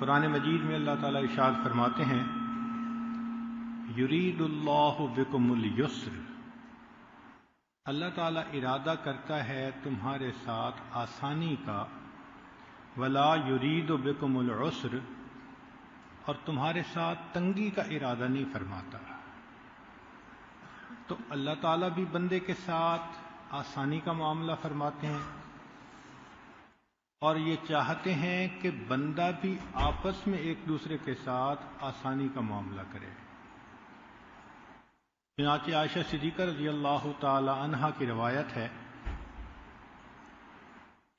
قرآن مجید میں اللہ تعالیٰ ارشاد فرماتے ہیں یرید اللہ بکم اليسر، اللہ تعالیٰ ارادہ کرتا ہے تمہارے ساتھ آسانی کا، ولا یرید بکم العسر، اور تمہارے ساتھ تنگی کا ارادہ نہیں فرماتا۔ تو اللہ تعالیٰ بھی بندے کے ساتھ آسانی کا معاملہ فرماتے ہیں اور یہ چاہتے ہیں کہ بندہ بھی آپس میں ایک دوسرے کے ساتھ آسانی کا معاملہ کرے۔ چنانچہ عائشہ صدیقہ رضی اللہ تعالی عنہا کی روایت ہے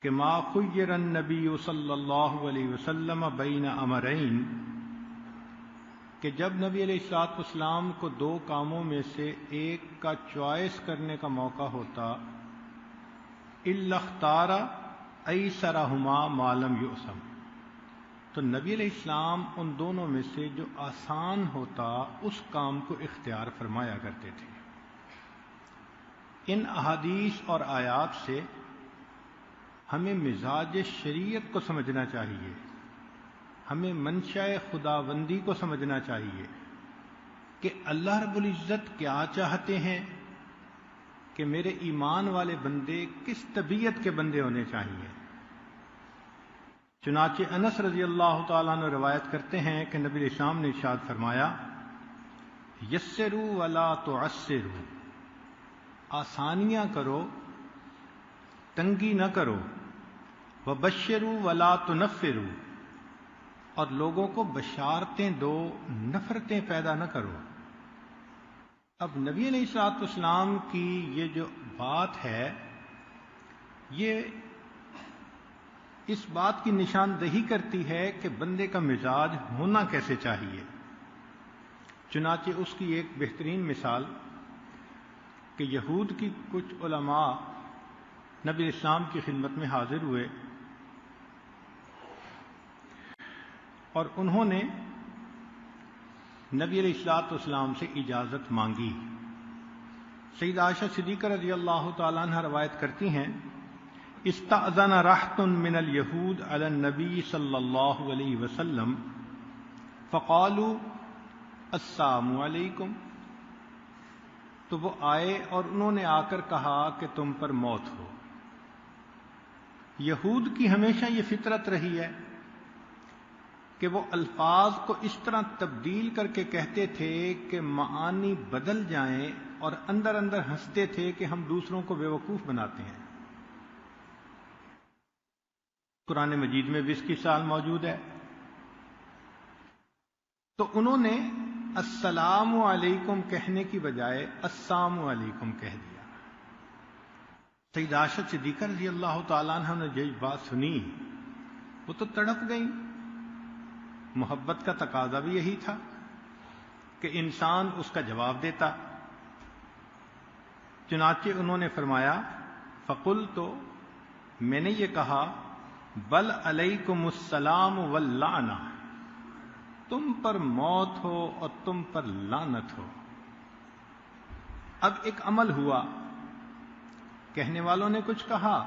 کہ ما خیر النبی صلی اللہ علیہ وسلم بین امرین، کہ جب نبی علیہ الصلوۃ والسلام کو دو کاموں میں سے ایک کا چوائس کرنے کا موقع ہوتا، الا اختار ایسرہما ما لم یؤثم، تو نبی علیہ السلام ان دونوں میں سے جو آسان ہوتا اس کام کو اختیار فرمایا کرتے تھے۔ ان احادیث اور آیات سے ہمیں مزاج شریعت کو سمجھنا چاہیے، ہمیں منشاء خداوندی کو سمجھنا چاہیے کہ اللہ رب العزت کیا چاہتے ہیں، کہ میرے ایمان والے بندے کس طبیعت کے بندے ہونے چاہیے۔ چنانچہ انس رضی اللہ تعالیٰ عنہ روایت کرتے ہیں کہ نبی علیہ السلام نے ارشاد فرمایا یسروا ولا تعسروا، آسانیاں کرو تنگی نہ کرو، وبشروا ولا تنفروا، اور لوگوں کو بشارتیں دو نفرتیں پیدا نہ کرو۔ اب نبی علیہ الصلوۃ والسلام کی یہ جو بات ہے یہ اس بات کی نشاندہی کرتی ہے کہ بندے کا مزاج ہونا کیسے چاہیے۔ چنانچہ اس کی ایک بہترین مثال کہ یہود کی کچھ علماء نبی اسلام کی خدمت میں حاضر ہوئے اور انہوں نے نبی علیہ الصلوۃ والسلام سے اجازت مانگی۔ سیدہ عائشہ صدیقہ رضی اللہ تعالیٰ عنہ روایت کرتی ہیں استأذن رہط من الیہود علی النبی صلی اللہ علیہ وسلم فقالوا السلام علیکم، تو وہ آئے اور انہوں نے آ کر کہا کہ تم پر موت ہو۔ یہود کی ہمیشہ یہ فطرت رہی ہے کہ وہ الفاظ کو اس طرح تبدیل کر کے کہتے تھے کہ معانی بدل جائیں، اور اندر اندر ہنستے تھے کہ ہم دوسروں کو بیوقوف بناتے ہیں۔ قرآن مجید میں بھی اس کی مثال موجود ہے۔ تو انہوں نے السلام علیکم کہنے کی بجائے السلام علیکم کہہ دیا۔ سیدہ عائشہ صدیقہ رضی اللہ تعالیٰ عنہ نے یہ بات سنی وہ تو تڑپ گئیں۔ محبت کا تقاضا بھی یہی تھا کہ انسان اس کا جواب دیتا۔ چنانچہ انہوں نے فرمایا فقلت، تو میں نے یہ کہا بل علیکم السلام واللعنہ، تم پر موت ہو اور تم پر لعنت ہو۔ اب ایک عمل ہوا، کہنے والوں نے کچھ کہا،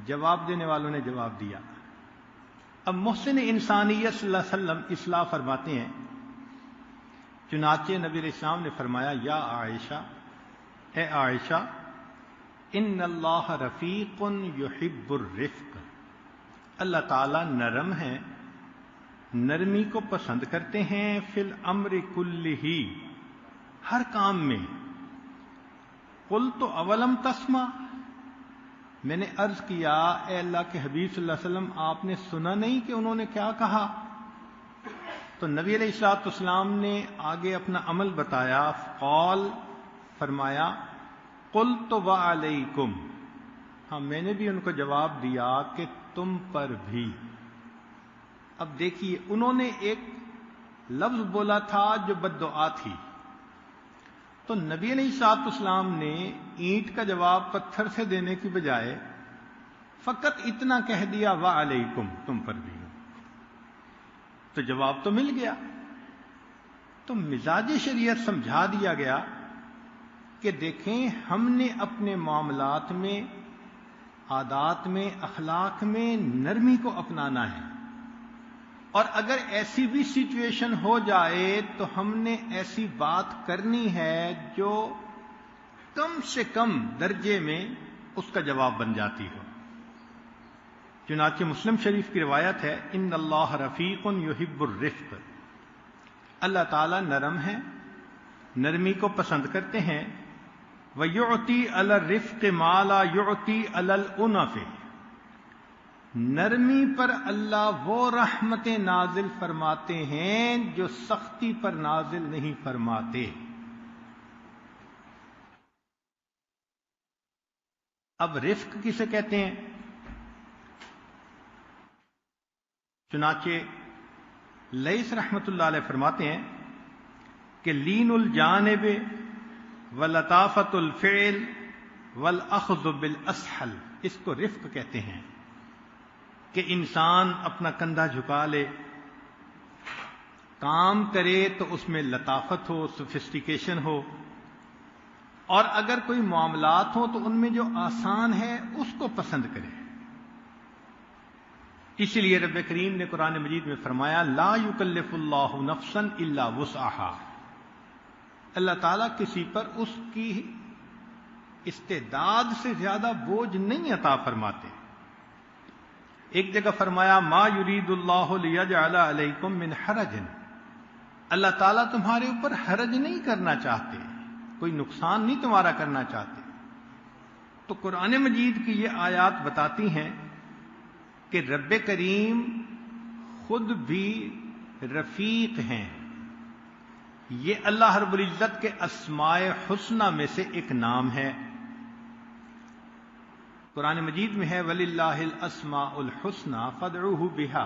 جواب دینے والوں نے جواب دیا۔ اب محسن انسانیت صلی اللہ علیہ وسلم اصلاح فرماتے ہیں۔ چنانچہ نبی علیہ السلام نے فرمایا یا عائشہ، اے عائشہ، ان اللہ رفیق یحب الرفق، اللہ تعالیٰ نرم ہے، نرمی کو پسند کرتے ہیں، فی الامر کلہ، ہر کام میں۔ قلت اولم تسمع، میں نے عرض کیا اے اللہ کے حبیب صلی اللہ علیہ وسلم آپ نے سنا نہیں کہ انہوں نے کیا کہا؟ تو نبی علیہ الصلوۃ والسلام نے آگے اپنا عمل بتایا، قال، فرمایا قلت وعلیکم، ہاں میں نے بھی ان کو جواب دیا کہ تم پر بھی۔ اب دیکھیے انہوں نے ایک لفظ بولا تھا جو بد دعا تھی، تو نبی علیہ الصلوۃ والسلام نے اینٹ کا جواب پتھر سے دینے کی بجائے فقط اتنا کہہ دیا وعلیکم، تم پر بھی، تو جواب تو مل گیا۔ تو مزاج شریعت سمجھا دیا گیا کہ دیکھیں ہم نے اپنے معاملات میں، عادات میں، اخلاق میں نرمی کو اپنانا ہے، اور اگر ایسی بھی سچویشن ہو جائے تو ہم نے ایسی بات کرنی ہے جو کم سے کم درجے میں اس کا جواب بن جاتی ہو. چنانچہ مسلم شریف کی روایت ہے، ان اللہ رفیق یحب الرفق، اللہ تعالیٰ نرم ہے، نرمی کو پسند کرتے ہیں. وَيُعْطِي عَلَى الرِّفْقِ مَا لَا يُعْطِي عَلَى الْأُنَفِ، نرمی پر اللہ وہ رحمتیں نازل فرماتے ہیں جو سختی پر نازل نہیں فرماتے. اب رفق کسے کہتے ہیں؟ چنانچہ لیث رحمت اللہ علیہ فرماتے ہیں کہ لین الجانب ولطافت الفعل والاخذ بالاسحل، اس کو رفق کہتے ہیں کہ انسان اپنا کندھا جھکا لے، کام کرے تو اس میں لطافت ہو، سوفسٹیکیشن ہو، اور اگر کوئی معاملات ہو تو ان میں جو آسان ہے اس کو پسند کرے. اسی لیے رب کریم نے قرآن مجید میں فرمایا لا یکلف اللہ نفسا الا وسعها، اللہ تعالیٰ کسی پر اس کی استعداد سے زیادہ بوجھ نہیں عطا فرماتے. ایک جگہ فرمایا ما یرید اللہ لیجعل علیکم من حرج، اللہ تعالیٰ تمہارے اوپر حرج نہیں کرنا چاہتے، کوئی نقصان نہیں تمہارا کرنا چاہتے. تو قرآن مجید کی یہ آیات بتاتی ہیں کہ رب کریم خود بھی رفیق ہیں. یہ اللہ رب العزت کے اسماء حسنہ میں سے ایک نام ہے. قرآن مجید میں ہے وَلِلَّهِ الْأَسْمَاءُ الْحُسْنَى فَادْعُوهُ بِهَا،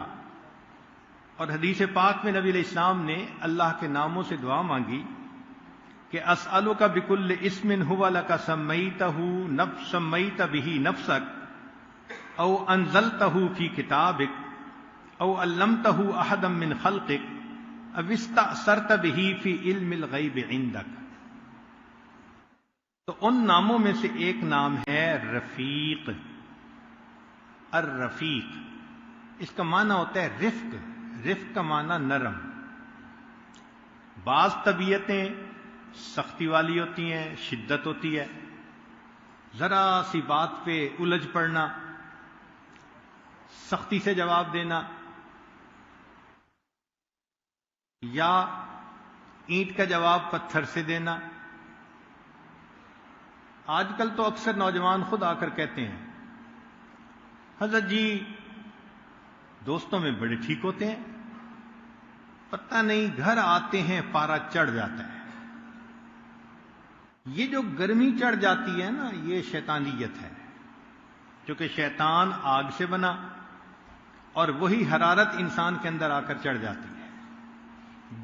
اور حدیث پاک میں نبی علیہ السلام نے اللہ کے ناموں سے دعا مانگی کہ أَسْأَلُكَ بِكُلِّ اسْمٍ هُوَ لَكَ سَمَّيْتَهُ سَمَّيْتَ بِهِ نَفْسَكَ أَوْ أَنزَلْتَهُ فِي كِتَابِكَ أَوْ عَلَّمْتَهُ أَحَدًا مِّنْ خَلْقِكَ أَوِ اسْتَأْثَرْتَ بِهِ فِي عِلْمِ الْغَيْبِ عِندَكَ. تو ان ناموں میں سے ایک نام ہے رفیق. الرفیق اس کا معنی ہوتا ہے رفق. رفق کا معنی نرم. بعض طبیعتیں سختی والی ہوتی ہیں، شدت ہوتی ہے، ذرا سی بات پہ الجھ پڑنا، سختی سے جواب دینا، یا اینٹ کا جواب پتھر سے دینا. آج کل تو اکثر نوجوان خود آ کر کہتے ہیں حضرت جی دوستوں میں بڑے ٹھیک ہوتے ہیں، پتہ نہیں گھر آتے ہیں پارا چڑھ جاتا ہے. یہ جو گرمی چڑھ جاتی ہے نا، یہ شیطانیت ہے، کیونکہ شیطان آگ سے بنا اور وہی حرارت انسان کے اندر آ کر چڑھ جاتی ہے.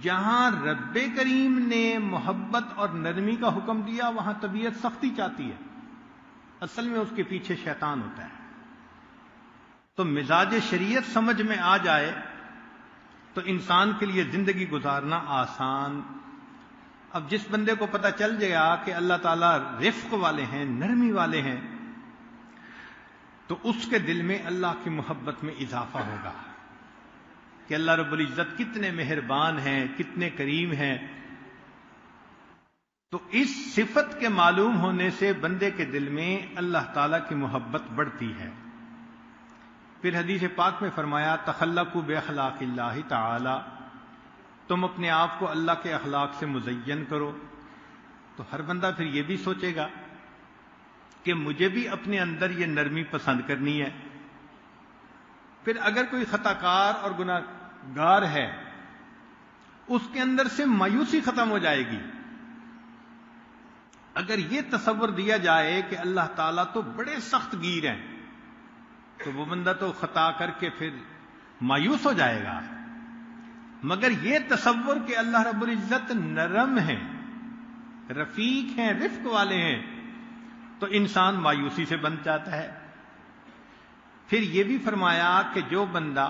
جہاں رب کریم نے محبت اور نرمی کا حکم دیا وہاں طبیعت سختی چاہتی ہے. اصل میں اس کے پیچھے شیطان ہوتا ہے. تو مزاج شریعت سمجھ میں آ جائے تو انسان کے لیے زندگی گزارنا آسان. اب جس بندے کو پتہ چل جائے گا کہ اللہ تعالیٰ رفق والے ہیں، نرمی والے ہیں، تو اس کے دل میں اللہ کی محبت میں اضافہ ہوگا کہ اللہ رب العزت کتنے مہربان ہیں، کتنے کریم ہیں. تو اس صفت کے معلوم ہونے سے بندے کے دل میں اللہ تعالیٰ کی محبت بڑھتی ہے. پھر حدیث پاک میں فرمایا تخلقوا باخلاق اللہ تعالی، تم اپنے آپ کو اللہ کے اخلاق سے مزین کرو. تو ہر بندہ پھر یہ بھی سوچے گا کہ مجھے بھی اپنے اندر یہ نرمی پسند کرنی ہے. پھر اگر کوئی خطا کار اور گناہ گار ہے اس کے اندر سے مایوسی ختم ہو جائے گی. اگر یہ تصور دیا جائے کہ اللہ تعالیٰ تو بڑے سخت گیر ہیں تو وہ بندہ تو خطا کر کے پھر مایوس ہو جائے گا. مگر یہ تصور کہ اللہ رب العزت نرم ہیں، رفیق ہیں، رفق والے ہیں، تو انسان مایوسی سے بن جاتا ہے. پھر یہ بھی فرمایا کہ جو بندہ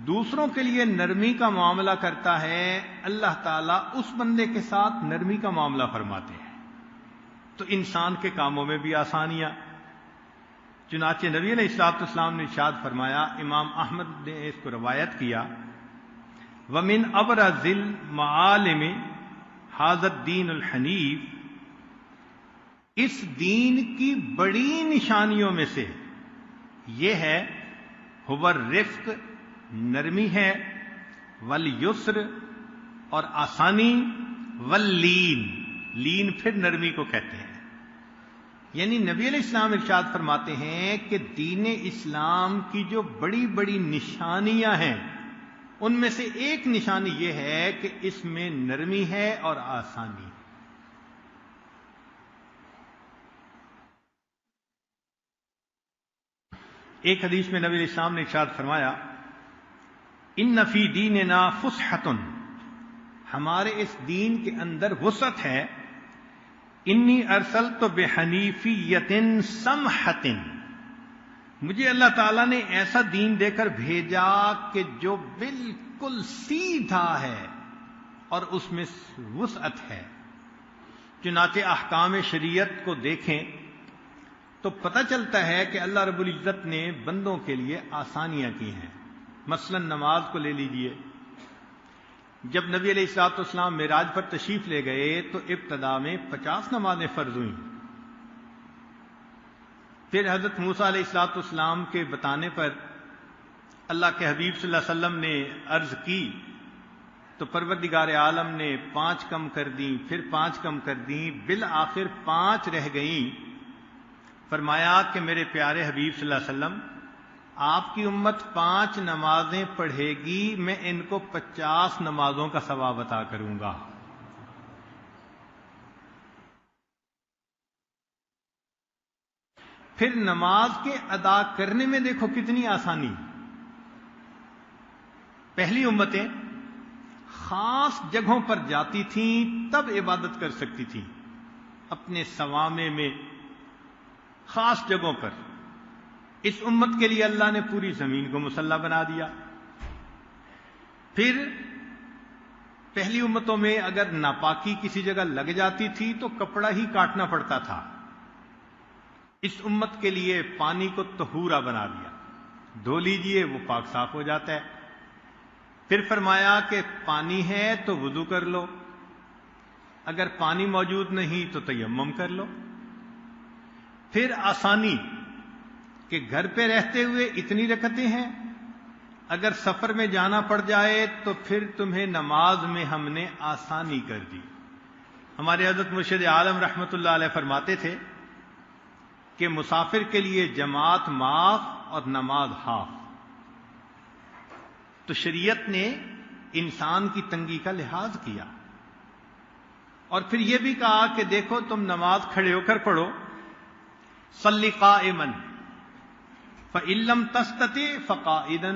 دوسروں کے لیے نرمی کا معاملہ کرتا ہے اللہ تعالیٰ اس بندے کے ساتھ نرمی کا معاملہ فرماتے ہیں. تو انسان کے کاموں میں بھی آسانیاں. چنانچہ نبی علیہ الصلوۃ والسلام نے ارشاد فرمایا، امام احمد نے اس کو روایت کیا، وَمِنْ أَبْرَزِ الْمَعَالِمِ هَذَا الدِّينُ الْحَنِيفُ، اس دین کی بڑی نشانیوں میں سے یہ ہے، هُوَ الرِّفْقُ، نرمی ہے، وَالْيُسْرُ، اور آسانی، وَاللِّينُ، لین پھر نرمی کو کہتے ہیں۔ یعنی نبی علیہ السلام ارشاد فرماتے ہیں کہ دین اسلام کی جو بڑی بڑی نشانیاں ہیں ان میں سے ایک نشانی یہ ہے کہ اس میں نرمی ہے اور آسانی۔ ایک حدیث میں نبی علیہ السلام نے ارشاد فرمایا، ان فی دیننا فسحۃ، ہمارے اس دین کے اندر وسعت ہے، انی ارسلت بحنیفیۃ سمحۃ، مجھے اللہ تعالیٰ نے ایسا دین دے کر بھیجا کہ جو بالکل سیدھا ہے اور اس میں وسعت ہے۔ چنانچہ احکام شریعت کو دیکھیں تو پتہ چلتا ہے کہ اللہ رب العزت نے بندوں کے لیے آسانیاں کی ہیں۔ مثلا نماز کو لے لیجئے، جب نبی علیہ الصلوۃ والسلام معراج پر تشریف لے گئے تو ابتدا میں 50 نمازیں فرض ہوئیں، پھر حضرت موسیٰ علیہ الصلوۃ والسلام کے بتانے پر اللہ کے حبیب صلی اللہ علیہ وسلم نے عرض کی تو پروردگار عالم نے 5 کم کر دیں، پھر 5 کم کر دیں، بالآخر 5 رہ گئیں۔ فرمایا کہ میرے پیارے حبیب صلی اللہ علیہ وسلم، آپ کی امت 5 نمازیں پڑھے گی، میں ان کو 50 نمازوں کا ثواب عطا کروں گا۔ پھر نماز کے ادا کرنے میں دیکھو کتنی آسانی۔ پہلی امتیں خاص جگہوں پر جاتی تھیں تب عبادت کر سکتی تھیں، اپنے صوامع میں خاص جگہوں پر۔ اس امت کے لیے اللہ نے پوری زمین کو مصلی بنا دیا۔ پھر پہلی امتوں میں اگر ناپاکی کسی جگہ لگ جاتی تھی تو کپڑا ہی کاٹنا پڑتا تھا، اس امت کے لیے پانی کو طہورا بنا دیا، دھو لیجئے وہ پاک صاف ہو جاتا ہے۔ پھر فرمایا کہ پانی ہے تو وضو کر لو، اگر پانی موجود نہیں تو تیمم کر لو۔ پھر آسانی کہ گھر پہ رہتے ہوئے اتنی رکعتیں ہیں، اگر سفر میں جانا پڑ جائے تو پھر تمہیں نماز میں ہم نے آسانی کر دی۔ ہمارے حضرت مرشد عالم رحمۃ اللہ علیہ فرماتے تھے کہ مسافر کے لیے جماعت معاف اور نماز ہاف۔ تو شریعت نے انسان کی تنگی کا لحاظ کیا، اور پھر یہ بھی کہا کہ دیکھو تم نماز کھڑے ہو کر پڑھو، صلی قائما فإن لم تستطع فقاعدا،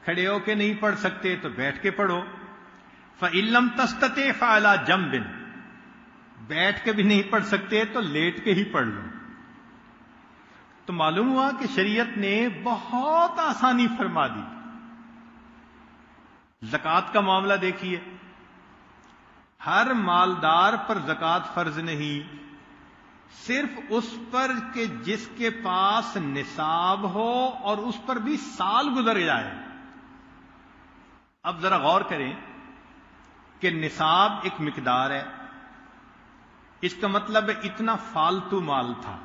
کھڑے ہو کے نہیں پڑھ سکتے تو بیٹھ کے پڑھو، فإن لم تستطع فعلى جنب، بیٹھ کے بھی نہیں پڑھ سکتے تو لیٹ کے ہی پڑھ لو۔ تو معلوم ہوا کہ شریعت نے بہت آسانی فرما دی۔ زکوٰۃ کا معاملہ دیکھیے، ہر مالدار پر زکوٰۃ فرض نہیں، صرف اس پر کہ جس کے پاس نصاب ہو اور اس پر بھی سال گزر جائے۔ اب ذرا غور کریں کہ نصاب ایک مقدار ہے، اس کا مطلب ہے اتنا فالتو مال تھا،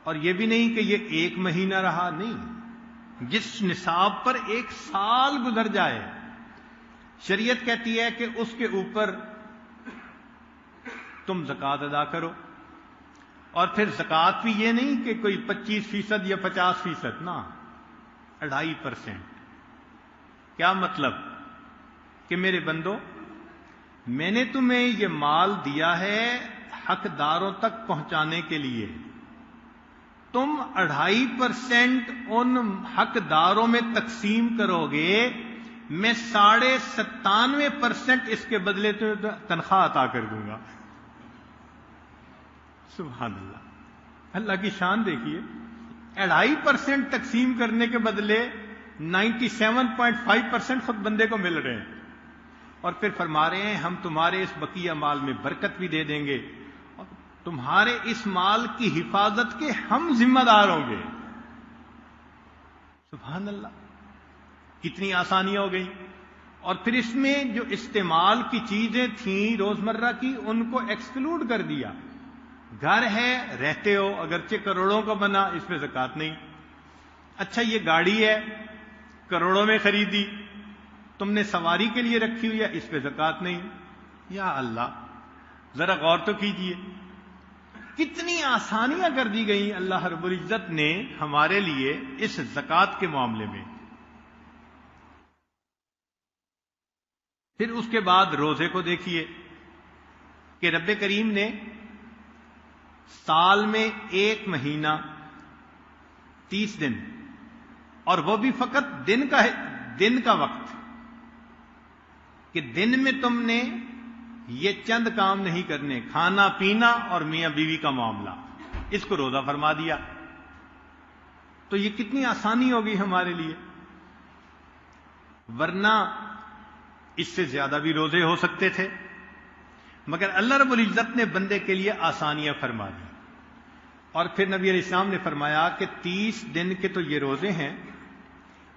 اور یہ بھی نہیں کہ یہ 1 مہینہ رہا، نہیں، جس نصاب پر 1 سال گزر جائے، شریعت کہتی ہے کہ اس کے اوپر تم زکوٰۃ ادا کرو۔ اور پھر زکوٰۃ بھی یہ نہیں کہ کوئی 25% یا 50%، نہ، 2.5%۔ کیا مطلب؟ کہ میرے بندو، میں نے تمہیں یہ مال دیا ہے حقداروں تک پہنچانے کے لیے، تم 2.5% ان حقداروں میں تقسیم کرو گے، میں 97.5% اس کے بدلے تنخواہ عطا کر دوں گا۔ سبحان اللہ، اللہ کی شان دیکھیے، 2.5% تقسیم کرنے کے بدلے 97.5% خود بندے کو مل رہے ہیں، اور پھر فرما رہے ہیں ہم تمہارے اس بقیہ مال میں برکت بھی دے دیں گے۔ تمہارے اس مال کی حفاظت کے ہم ذمہ دار ہوں گے. سبحان اللہ، کتنی آسانی ہو گئی. اور پھر اس میں جو استعمال کی چیزیں تھیں روزمرہ کی، ان کو ایکسکلوڈ کر دیا. گھر ہے، رہتے ہو، اگرچہ کروڑوں کا بنا، اس پہ زکوٰۃ نہیں. اچھا یہ گاڑی ہے، کروڑوں میں خریدی، تم نے سواری کے لیے رکھی ہوئی ہے، اس پہ زکوٰۃ نہیں. یا اللہ، ذرا غور تو کیجئے، کتنی آسانیاں کر دی گئی اللہ رب العزت نے ہمارے لیے اس زکوٰۃ کے معاملے میں. پھر اس کے بعد روزے کو دیکھیے کہ رب کریم نے سال میں 1 مہینہ 30 دن، اور وہ بھی فقط دن کا وقت، کہ دن میں تم نے یہ چند کام نہیں کرنے، کھانا پینا اور میاں بیوی کا معاملہ، اس کو روزہ فرما دیا. تو یہ کتنی آسانی ہوگی ہمارے لیے. ورنہ اس سے زیادہ بھی روزے ہو سکتے تھے، مگر اللہ رب العزت نے بندے کے لیے آسانیاں فرما دی. اور پھر نبی علیہ السلام نے فرمایا کہ 30 دن کے تو یہ روزے ہیں،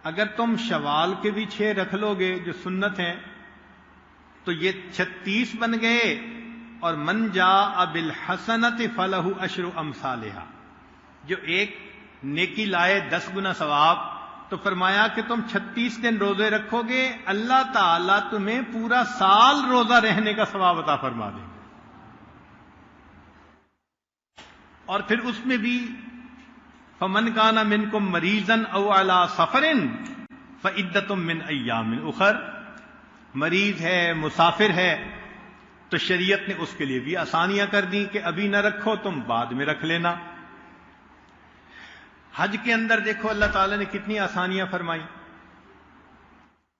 اگر تم شوال کے بھی 6 رکھ لو گے جو سنت ہیں تو یہ 36 بن گئے. اور من جاء بالحسنۃ فلہ عشر امثالھا، جو ایک نیکی لائے 10 گنا ثواب. تو فرمایا کہ تم 36 دن روزے رکھو گے، اللہ تعالیٰ تمہیں پورا سال روزہ رہنے کا ثواب عطا فرما دے. اور پھر اس میں بھی فمن کان منکم مریضا او علی سفر فعدۃ من ایام اخر، مریض ہے، مسافر ہے، تو شریعت نے اس کے لیے بھی آسانیاں کر دی کہ ابھی نہ رکھو، تم بعد میں رکھ لینا. حج کے اندر دیکھو اللہ تعالیٰ نے کتنی آسانیاں فرمائی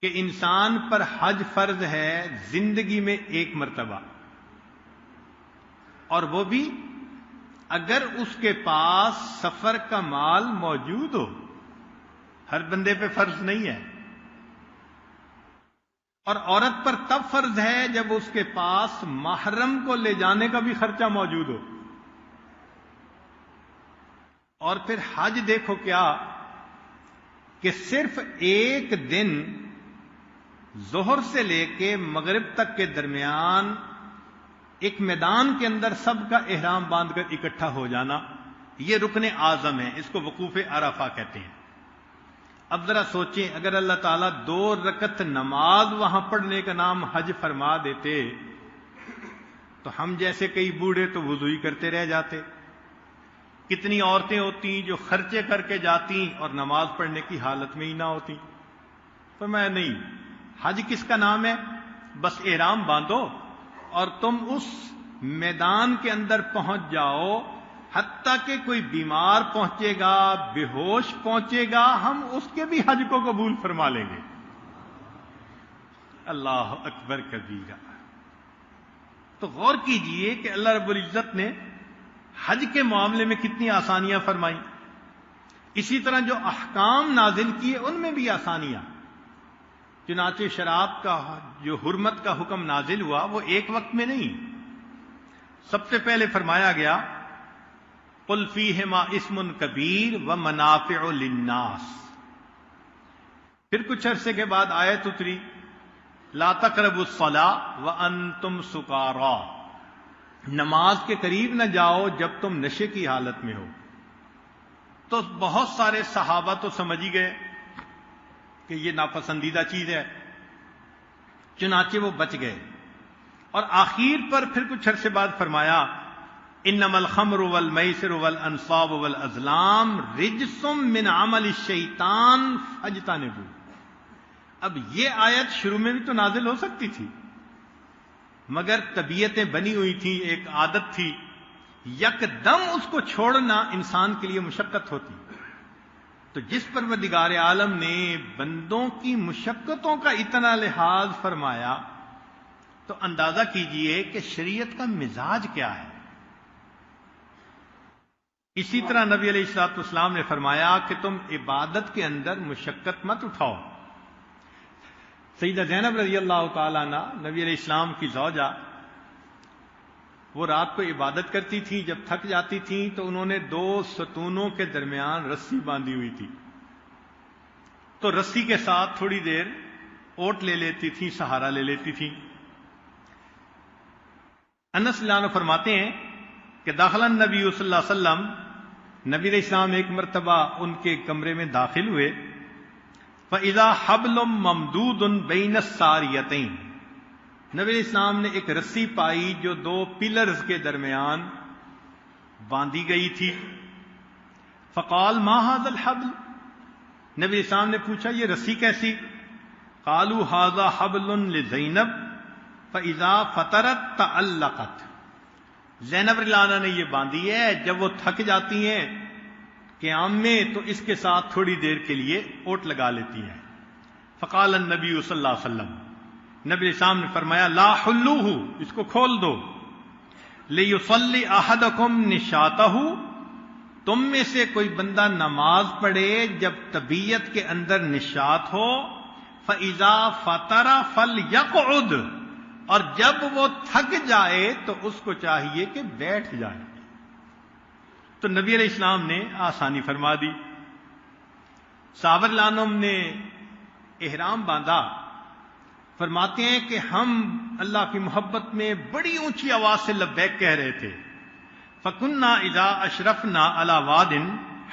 کہ انسان پر حج فرض ہے زندگی میں 1 مرتبہ، اور وہ بھی اگر اس کے پاس سفر کا مال موجود ہو. ہر بندے پہ فرض نہیں ہے. اور عورت پر تب فرض ہے جب اس کے پاس محرم کو لے جانے کا بھی خرچہ موجود ہو. اور پھر حج دیکھو کیا کہ صرف 1 دن ظہر سے لے کے مغرب تک کے درمیان ایک میدان کے اندر سب کا احرام باندھ کر اکٹھا ہو جانا، یہ رکن اعظم ہے، اس کو وقوف عرفہ کہتے ہیں. اب ذرا سوچیں، اگر اللہ تعالیٰ 2 رکعت نماز وہاں پڑھنے کا نام حج فرما دیتے تو ہم جیسے کئی بوڑھے تو وضو ہی کرتے رہ جاتے. کتنی عورتیں ہوتی جو خرچے کر کے جاتی اور نماز پڑھنے کی حالت میں ہی نہ ہوتی. تو میں نہیں، حج کس کا نام ہے؟ بس احرام باندھو اور تم اس میدان کے اندر پہنچ جاؤ، حتیٰ کہ کوئی بیمار پہنچے گا، بے ہوش پہنچے گا، ہم اس کے بھی حج کو قبول فرما لیں گے. اللہ اکبر کبیرہ. تو غور کیجئے کہ اللہ رب العزت نے حج کے معاملے میں کتنی آسانیاں فرمائیں. اسی طرح جو احکام نازل کیے ان میں بھی آسانیاں. چنانچہ شراب کا جو حرمت کا حکم نازل ہوا وہ ایک وقت میں نہیں. سب سے پہلے فرمایا گیا قل فیہما اسم کبیر ومنافع للناس. پھر کچھ عرصے کے بعد آیت اتری لا تقربوا الصلاۃ وانتم سکارا، نماز کے قریب نہ جاؤ جب تم نشے کی حالت میں ہو. تو بہت سارے صحابہ تو سمجھ ہی گئے کہ یہ ناپسندیدہ چیز ہے، چنانچہ وہ بچ گئے. اور آخر پر پھر کچھ عرصے بعد فرمایا انما الخمر والمیسر والانصاب والازلام رجس من عمل الشیطان فاجتنبوہ. اب یہ آیت شروع میں بھی تو نازل ہو سکتی تھی، مگر طبیعتیں بنی ہوئی تھیں، ایک عادت تھی، یکدم اس کو چھوڑنا انسان کے لیے مشقت ہوتی. تو جس پروردگار عالم نے بندوں کی مشقتوں کا اتنا لحاظ فرمایا تو اندازہ کیجئے کہ شریعت کا مزاج کیا ہے. اسی طرح نبی علیہ الصلوۃ والسلام نے فرمایا کہ تم عبادت کے اندر مشقت مت اٹھاؤ. سیدہ زینب رضی اللہ تعالیٰ عنہ نبی علیہ السلام کی زوجہ، وہ رات کو عبادت کرتی تھیں، جب تھک جاتی تھیں تو انہوں نے 2 ستونوں کے درمیان رسی باندھی ہوئی تھی، تو رسی کے ساتھ تھوڑی دیر اوٹ لے لیتی تھیں، سہارا لے لیتی تھیں۔ انس رضی اللہ عنہ فرماتے ہیں کہ داخل النبی صلی اللہ علیہ وسلم، نبی علیہ السلام ایک مرتبہ ان کے کمرے میں داخل ہوئے، فَإِذَا حَبْلٌ مَمْدُودٌ بَيْنَ السَّارِيَتَيْنِ، نبی علیہ السلام نے ایک رسی پائی جو 2 پلرز کے درمیان باندھی گئی تھی۔ فقال ما هذا الحبل، نبی علیہ السلام نے پوچھا یہ رسی کیسی؟ قالوا هذا حبل لزینب فاذا فطرت تعلقت، زینب رضی اللہ عنہا نے یہ باندھی ہے، جب وہ تھک جاتی ہیں قیام میں تو اس کے ساتھ تھوڑی دیر کے لیے اوٹ لگا لیتی ہیں۔ فقال النبی صلی اللہ علیہ وسلم، نبی علیہ السلام نے فرمایا لا حلوہ، اس کو کھول دو، لیصلی احدکم نشاتہ، تم میں سے کوئی بندہ نماز پڑھے جب طبیعت کے اندر نشاط ہو، فَإِذَا فَطَرَ فَلْيَقْعُدْ، اور جب وہ تھک جائے تو اس کو چاہیے کہ بیٹھ جائے۔ تو نبی علیہ السلام نے آسانی فرما دی۔ صحابہ رضی اللہ عنہم نے احرام باندھا، فرماتے ہیں کہ ہم اللہ کی محبت میں بڑی اونچی آواز سے لبیک کہہ رہے تھے۔ فَكُنَّا إِذَا أَشْرَفْنَا عَلَى وَادٍ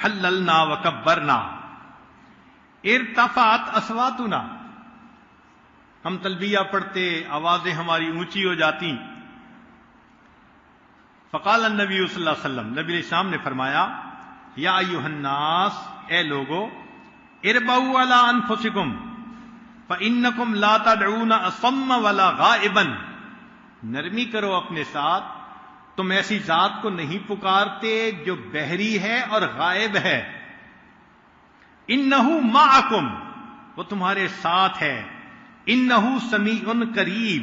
حَلَّلْنَا وَكَبَّرْنَا ارتفعت اصواتنا، ہم تلبیہ پڑھتے، آوازیں ہماری اونچی ہو جاتی۔ فقال النبی صلی اللہ علیہ وسلم، نبی علیہ السلام نے فرمایا یا ایھا الناس، اے لوگو، اربعوا علی انفسکم فانکم لا تدعون اصم ولا غائبا، نرمی کرو اپنے ساتھ، تم ایسی ذات کو نہیں پکارتے جو بحری ہے اور غائب ہے۔ انہ معکم، وہ تمہارے ساتھ ہے۔ انہ سمیع قریب،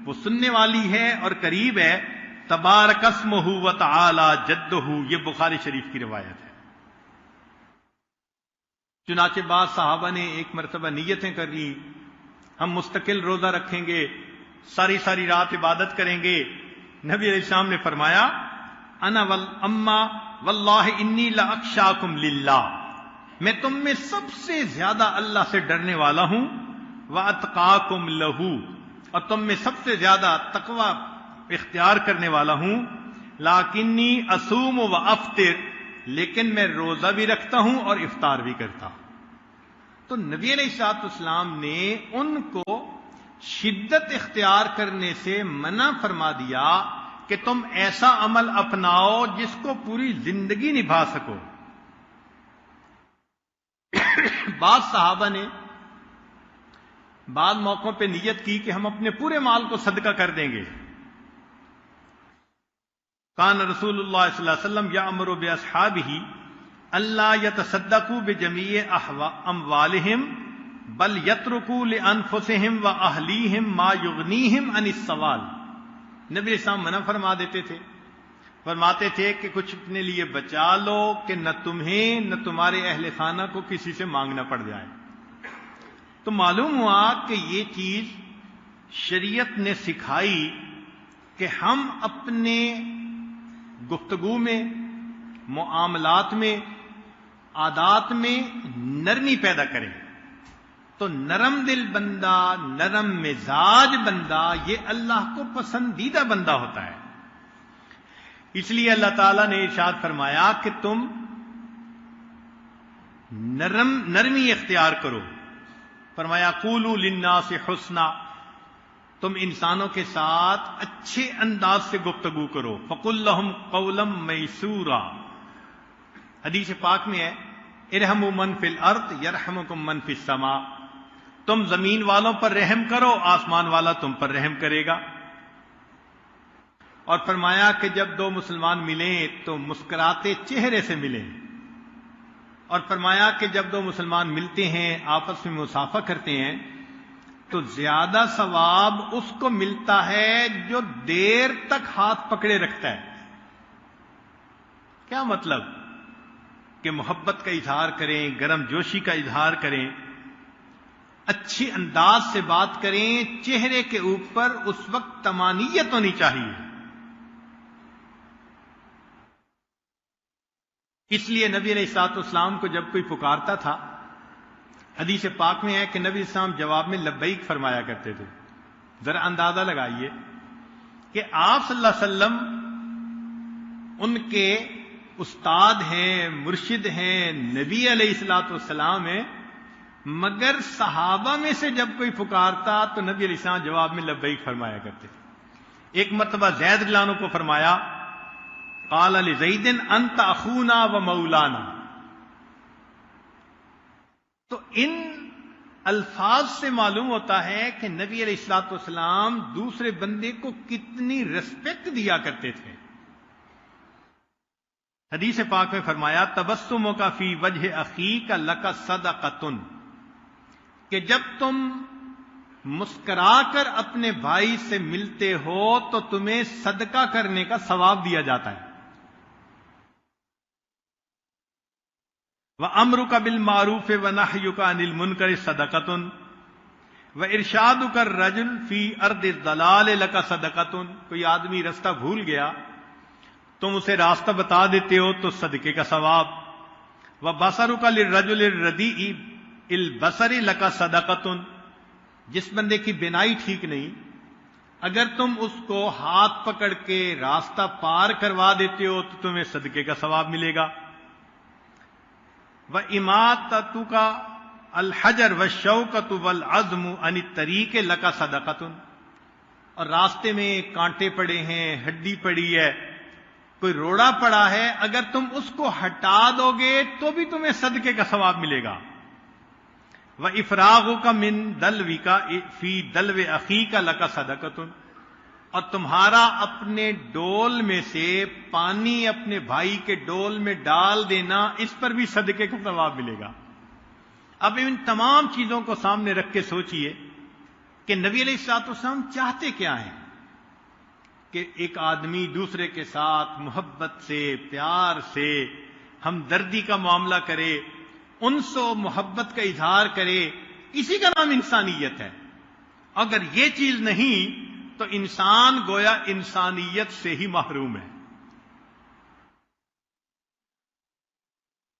وہ سننے والی ہے اور قریب ہے۔ تبارک اسمہ و تعالی جدہ، یہ بخاری شریف کی روایت ہے۔ چنانچہ بعض صحابہ نے ایک مرتبہ نیتیں کر لی، ہم مستقل روزہ رکھیں گے، ساری رات عبادت کریں گے۔ نبی علیہ السلام نے فرمایا انا والاما واللہ انی لاخشاکم للہ، میں تم میں سب سے زیادہ اللہ سے ڈرنے والا ہوں، واتقاکم لہ، اور تم میں سب سے زیادہ تقوی اختیار کرنے والا ہوں۔ لیکنی اصوم و افطر، لیکن میں روزہ بھی رکھتا ہوں اور افطار بھی کرتا ہوں۔ تو نبی علیہ الصلوۃ والسلام نے ان کو شدت اختیار کرنے سے منع فرما دیا کہ تم ایسا عمل اپناؤ جس کو پوری زندگی نبھا سکو۔ بعض صحابہ نے بعض موقعوں پہ نیت کی کہ ہم اپنے پورے مال کو صدقہ کر دیں گے۔ کان رسول اللہ صلی اللہ علیہ وسلم یأمر باصحابہ الا یتصدقوا بجمیع اموالہم بل یترکوا لانفسہم واہلیہم ما یغنیہم عن السوال، نبی اسلام منع فرما دیتے تھے، فرماتے تھے کہ کچھ اپنے لیے بچا لو کہ نہ تمہیں نہ تمہارے اہل خانہ کو کسی سے مانگنا پڑ جائے۔ تو معلوم ہوا کہ یہ چیز شریعت نے سکھائی کہ ہم اپنے گفتگو میں، معاملات میں، عادات میں نرمی پیدا کریں۔ تو نرم دل بندہ، نرم مزاج بندہ، یہ اللہ کو پسندیدہ بندہ ہوتا ہے۔ اس لیے اللہ تعالیٰ نے ارشاد فرمایا کہ تم نرمی اختیار کرو۔ فرمایا قولوا للناس حسنا، تم انسانوں کے ساتھ اچھے انداز سے گفتگو کرو۔ فقل لهم قولا میسورا، حدیث پاک میں ہے ارحموا من فی الارض یرحمکم من فی السماء، تم زمین والوں پر رحم کرو، آسمان والا تم پر رحم کرے گا۔ اور فرمایا کہ جب 2 مسلمان ملیں تو مسکراتے چہرے سے ملیں، اور فرمایا کہ جب 2 مسلمان ملتے ہیں، آپس میں مصافحہ کرتے ہیں، تو زیادہ ثواب اس کو ملتا ہے جو دیر تک ہاتھ پکڑے رکھتا ہے۔ کیا مطلب؟ کہ محبت کا اظہار کریں، گرم جوشی کا اظہار کریں، اچھی انداز سے بات کریں، چہرے کے اوپر اس وقت طمانینت ہونی چاہیے۔ اس لیے نبی علیہ الصلوۃ والسلام کو جب کوئی پکارتا تھا، حدیث پاک میں ہے کہ نبی السلام جواب میں لبیک فرمایا کرتے تھے۔ ذرا اندازہ لگائیے کہ آپ صلی اللہ علیہ وسلم ان کے استاد ہیں، مرشد ہیں، نبی علیہ الصلوۃ والسلام ہیں، مگر صحابہ میں سے جب کوئی پکارتا تو نبی علیہ السلام جواب میں لبیک فرمایا کرتے تھے۔ ایک مرتبہ زید رضی اللہ عنہ کو فرمایا، قال لزید انت اخونا و مولانا۔ تو ان الفاظ سے معلوم ہوتا ہے کہ نبی علیہ الصلوۃ والسلام دوسرے بندے کو کتنی ریسپیکٹ دیا کرتے تھے۔ حدیث پاک میں فرمایا، تبسمک فی وجہ اخیک لک صدقۃ، کہ جب تم مسکرا کر اپنے بھائی سے ملتے ہو تو تمہیں صدقہ کرنے کا ثواب دیا جاتا ہے۔ وَأَمْرُكَ بِالْمَعْرُوفِ وَنَهْيُكَ عَنِ الْمُنكَرِ صَدَقَةٌ وَإِرْشَادُكَ الرَّجُلَ فِي أَرْضِ الضَّلَالِ لَكَ صَدَقَةٌ۔ کوئی آدمی رستہ بھول گیا، تم اسے راستہ بتا دیتے ہو تو صدقے کا ثواب۔ وَبَصَرُكَ لِلرَّجُلِ الرَّدِيءِ الْبَصَرِ لَكَ صَدَقَةٌ۔ جس بندے کی بینائی ٹھیک نہیں، اگر تم اس کو ہاتھ پکڑ کے راستہ پار کروا دیتے ہو تو تمہیں صدقے کا ثواب ملے گا۔ وَإِمَاتَتُكَ الْحَجَرَ وَالشَّوْكَةُ وَالْعَظْمُ عَنِ الطَّرِيقِ لَكَ صَدَقَةٌ۔ اور راستے میں کانٹے پڑے ہیں، ہڈی پڑی ہے، کوئی روڑا پڑا ہے، اگر تم اس کو ہٹا دو گے تو بھی تمہیں صدقے کا ثواب ملے گا۔ وَإِفْرَاغُكَ مِن دَلْوِكَ فِي دَلْوِ أَخِيكَ لَكَ صَدَقَةٌ۔ اور تمہارا اپنے ڈول میں سے پانی اپنے بھائی کے ڈول میں ڈال دینا، اس پر بھی صدقے کا ثواب ملے گا۔ اب ان تمام چیزوں کو سامنے رکھ کے سوچئے کہ نبی علیہ الصلوۃ والسلام چاہتے کیا ہیں، کہ ایک آدمی دوسرے کے ساتھ محبت سے، پیار سے، ہمدردی کا معاملہ کرے، انس و محبت کا اظہار کرے، اسی کا نام انسانیت ہے۔ اگر یہ چیز نہیں تو انسان گویا انسانیت سے ہی محروم ہے۔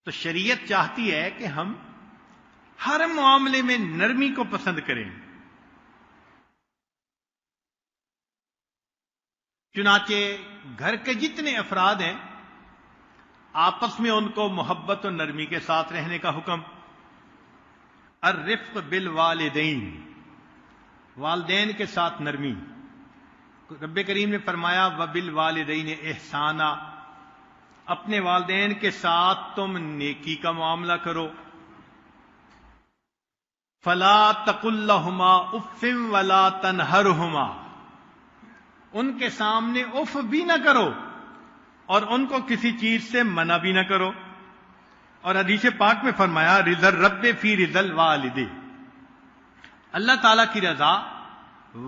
تو شریعت چاہتی ہے کہ ہم ہر معاملے میں نرمی کو پسند کریں۔ چنانچہ گھر کے جتنے افراد ہیں آپس میں ان کو محبت و نرمی کے ساتھ رہنے کا حکم۔ الرفق بالوالدین، والدین کے ساتھ نرمی۔ رب کریم نے فرمایا وبالوالدین احسانا، اپنے والدین کے ساتھ تم نیکی کا معاملہ کرو۔ فلا تقل لهما اف ولا تنہرهما، ان کے سامنے اف بھی نہ کرو اور ان کو کسی چیز سے منع بھی نہ کرو۔ اور حدیث پاک میں فرمایا رضا الرب فی رضا الوالد، اللہ تعالی کی رضا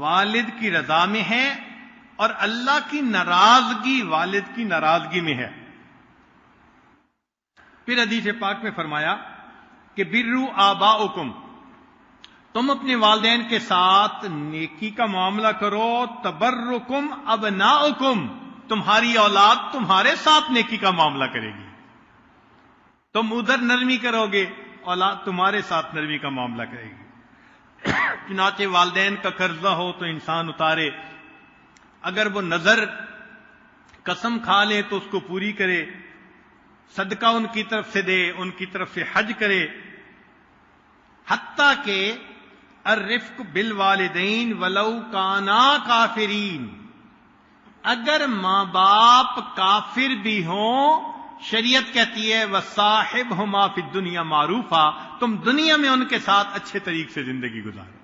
والد کی رضا میں ہے اور اللہ کی ناراضگی والد کی ناراضگی میں ہے۔ پھر حدیث پاک میں فرمایا کہ بروا آباؤکم، تم اپنے والدین کے ساتھ نیکی کا معاملہ کرو، تبرکم ابناؤکم، تمہاری اولاد تمہارے ساتھ نیکی کا معاملہ کرے گی۔ تم ادھر نرمی کرو گے، اولاد تمہارے ساتھ نرمی کا معاملہ کرے گی۔ چنانچہ والدین کا قرضہ ہو تو انسان اتارے، اگر وہ نظر قسم کھا لے تو اس کو پوری کرے، صدقہ ان کی طرف سے دے، ان کی طرف سے حج کرے، حتیٰ کہ الرفق بالوالدین ولو کانا کافرین، اگر ماں باپ کافر بھی ہوں، شریعت کہتی ہے وصاحبہما فی الدنیا معروفا، تم دنیا میں ان کے ساتھ اچھے طریقے سے زندگی گزارو۔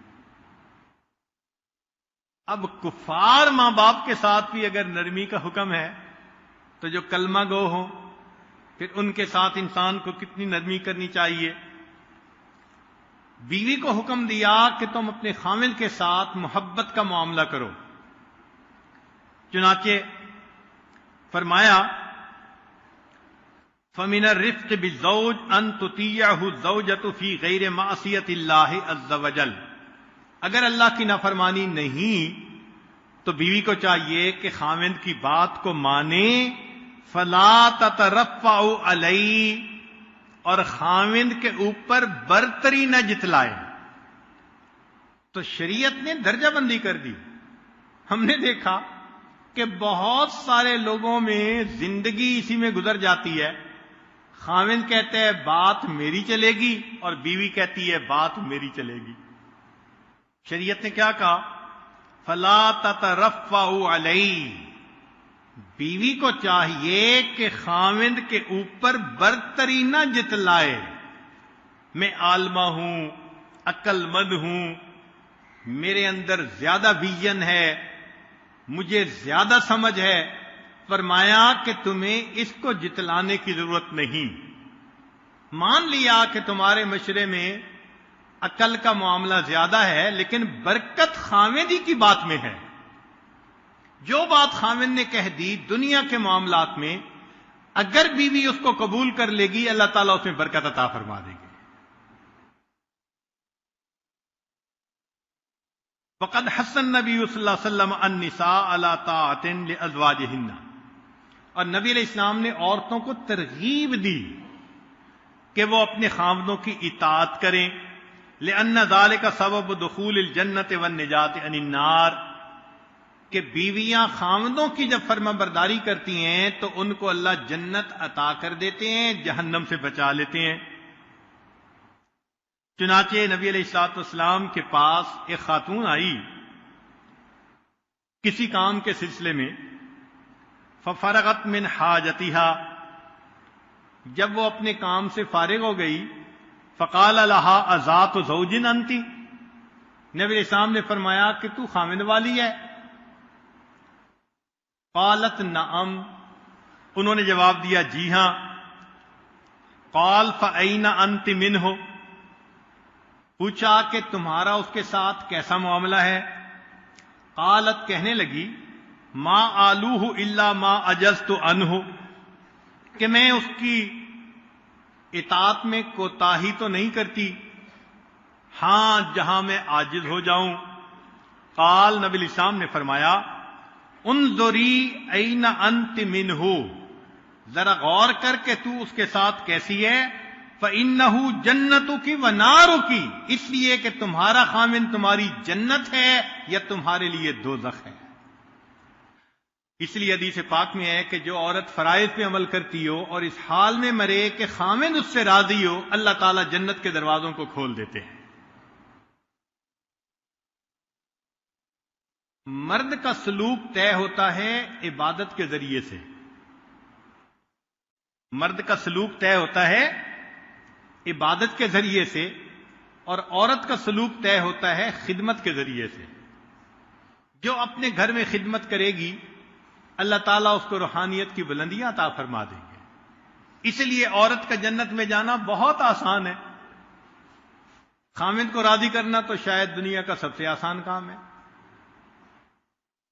اب کفار ماں باپ کے ساتھ بھی اگر نرمی کا حکم ہے تو جو کلمہ گو ہوں پھر ان کے ساتھ انسان کو کتنی نرمی کرنی چاہیے۔ بیوی کو حکم دیا کہ تم اپنے خاوند کے ساتھ محبت کا معاملہ کرو، چنانچہ فرمایا فَمِنَ الرِّفْقِ بِالزَّوْجِ أَن تُطِيعَهُ الزَّوْجَةُ فِي غَيْرِ مَعْصِيَةِ اللَّهِ عَزَّ وَجَلَّ، اگر اللہ کی نافرمانی نہیں تو بیوی کو چاہیے کہ خاوند کی بات کو مانے فلا تترفعوا علی، اور خاوند کے اوپر برتری نہ جتلائے۔ تو شریعت نے درجہ بندی کر دی۔ ہم نے دیکھا کہ بہت سارے لوگوں میں زندگی اسی میں گزر جاتی ہے، خاوند کہتے ہیں بات میری چلے گی اور بیوی کہتی ہے بات میری چلے گی۔ شریعت نے کیا کہا؟ فلا تترفعوا علی، بیوی کو چاہیے کہ خاوند کے اوپر برتری نہ جتلائے۔ میں عالمہ ہوں، عقل مند ہوں، میرے اندر زیادہ ویژن ہے، مجھے زیادہ سمجھ ہے، فرمایا کہ تمہیں اس کو جتلانے کی ضرورت نہیں۔ مان لیا کہ تمہارے مشورے میں عقل کا معاملہ زیادہ ہے، لیکن برکت خاوند ہی کی بات میں ہے۔ جو بات خاوند نے کہہ دی دنیا کے معاملات میں، اگر بیوی اس کو قبول کر لے گی، اللہ تعالیٰ اس میں برکت عطا فرما دے گی۔ وقد حث النبی صلی اللہ علیہ وسلم النساء علی طاعۃ لازواجہن، اور نبی علیہ السلام نے عورتوں کو ترغیب دی کہ وہ اپنے خاوندوں کی اطاعت کریں، لأن ذلک سبب دخول الجنت والنجاۃ عن النار، کہ بیویاں خاوندوں کی جب فرما برداری کرتی ہیں تو ان کو اللہ جنت عطا کر دیتے ہیں، جہنم سے بچا لیتے ہیں۔ چنانچہ نبی علیہ الصلوۃ والسلام کے پاس ایک خاتون آئی کسی کام کے سلسلے میں، ففرغت من حاجتها، جب وہ اپنے کام سے فارغ ہو گئی، فقال لها اذات زوج انت، نبی علیہ السلام نے فرمایا کہ تو خاوند والی ہے؟ قالت نعم، انہوں نے جواب دیا جی ہاں۔ قال فأین انت منہ، پوچھا کہ تمہارا اس کے ساتھ کیسا معاملہ ہے؟ قالت، کہنے لگی ما آلوہ الا ما عجزت عنہ، کہ میں اس کی اطاعت میں کوتاہی تو نہیں کرتی، ہاں جہاں میں عاجز ہو جاؤں۔ قال، نبی علیہ السلام نے فرمایا انظری این انت منہ، ذرا غور کر کے تو اس کے ساتھ کیسی ہے۔ فإنہ جنتک ونارک، اس لیے کہ تمہارا خاوند تمہاری جنت ہے یا تمہارے لیے دوزخ ہے۔ اس لیے حدیث پاک میں ہے کہ جو عورت فرائض پہ عمل کرتی ہو اور اس حال میں مرے کہ خاوند اس سے راضی ہو، اللہ تعالیٰ جنت کے دروازوں کو کھول دیتے ہیں۔ مرد کا سلوک طے ہوتا ہے عبادت کے ذریعے سے، مرد کا سلوک طے ہوتا ہے عبادت کے ذریعے سے، اور عورت کا سلوک طے ہوتا ہے خدمت کے ذریعے سے۔ جو اپنے گھر میں خدمت کرے گی، اللہ تعالیٰ اس کو روحانیت کی بلندیاں عطا فرما دیں گے۔ اس لیے عورت کا جنت میں جانا بہت آسان ہے۔ خاوند کو راضی کرنا تو شاید دنیا کا سب سے آسان کام ہے۔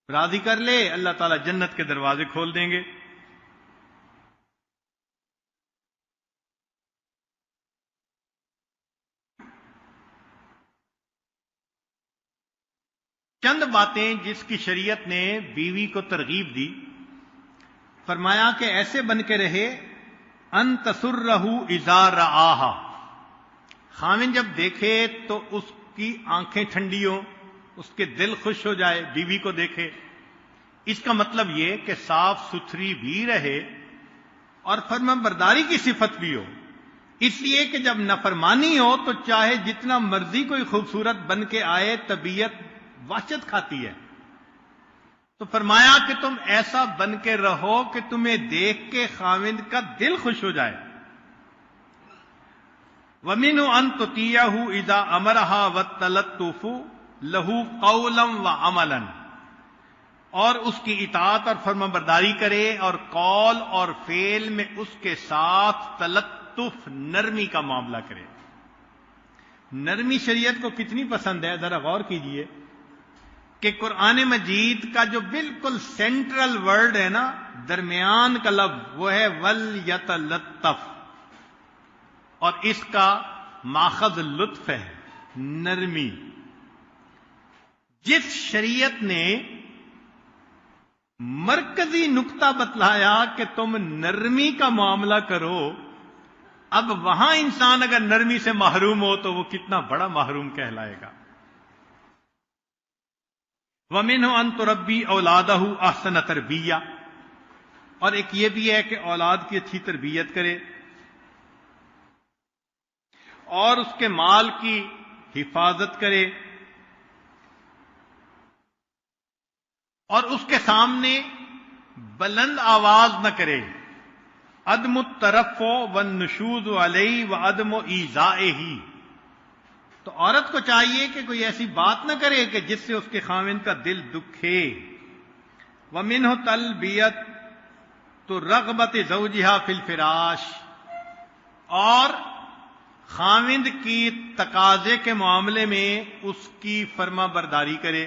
راضی کر لے، اللہ تعالیٰ جنت کے دروازے کھول دیں گے۔ چند باتیں جس کی شریعت نے بیوی کو ترغیب دی، فرمایا کہ ایسے بن کے رہے ان تسرہ اذا رآہا، خاوند جب دیکھے تو اس کی آنکھیں ٹھنڈی ہوں، اس کے دل خوش ہو جائے، بیوی کو دیکھے۔ اس کا مطلب یہ کہ صاف ستھری بھی رہے اور فرما برداری کی صفت بھی ہو۔ اس لیے کہ جب نافرمانی ہو تو چاہے جتنا مرضی کوئی خوبصورت بن کے آئے، طبیعت وحشت کھاتی ہے۔ تو فرمایا کہ تم ایسا بن کے رہو کہ تمہیں دیکھ کے خاوند کا دل خوش ہو جائے۔ وَمِنْهُ أَن تُطِيعَهُ إِذَا أَمَرَهَا وَالتَّلَطُّفُ لَهُ قَوْلًا وَعَمَلًا، اور اس کی اطاعت اور فرما برداری کرے اور قول اور فعل میں اس کے ساتھ تلطف، نرمی کا معاملہ کرے۔ نرمی شریعت کو کتنی پسند ہے، ذرا غور کیجئے کہ قرآن مجید کا جو بالکل سینٹرل ورڈ ہے نا، درمیان کا لفظ، وہ ہے وَلْيَتَلَطَّفْ، اور اس کا ماخذ لطف ہے، نرمی۔ جس شریعت نے مرکزی نقطہ بتلایا کہ تم نرمی کا معاملہ کرو. اب وہاں انسان اگر نرمی سے محروم ہو تو وہ کتنا بڑا محروم کہلائے گا. وَمِنْهُ أَن تُرَبِّي أَوْلَادَهُ أَحْسَنَ تَرْبِيَّةٍ، اور ایک یہ بھی ہے کہ اولاد کی اچھی تربیت کرے اور اس کے مال کی حفاظت کرے اور اس کے سامنے بلند آواز نہ کرے. عدم الترفع والنشوز علیہ وعدم ایذائہ، تو عورت کو چاہیے کہ کوئی ایسی بات نہ کرے کہ جس سے اس کے خاوند کا دل دکھے. وَمِنْهُ تَلْبِیَةُ رَغْبَةِ زَوْجِهَا فِی الْفِرَاشِ، اور خاوند کی تقاضے کے معاملے میں اس کی فرما برداری کرے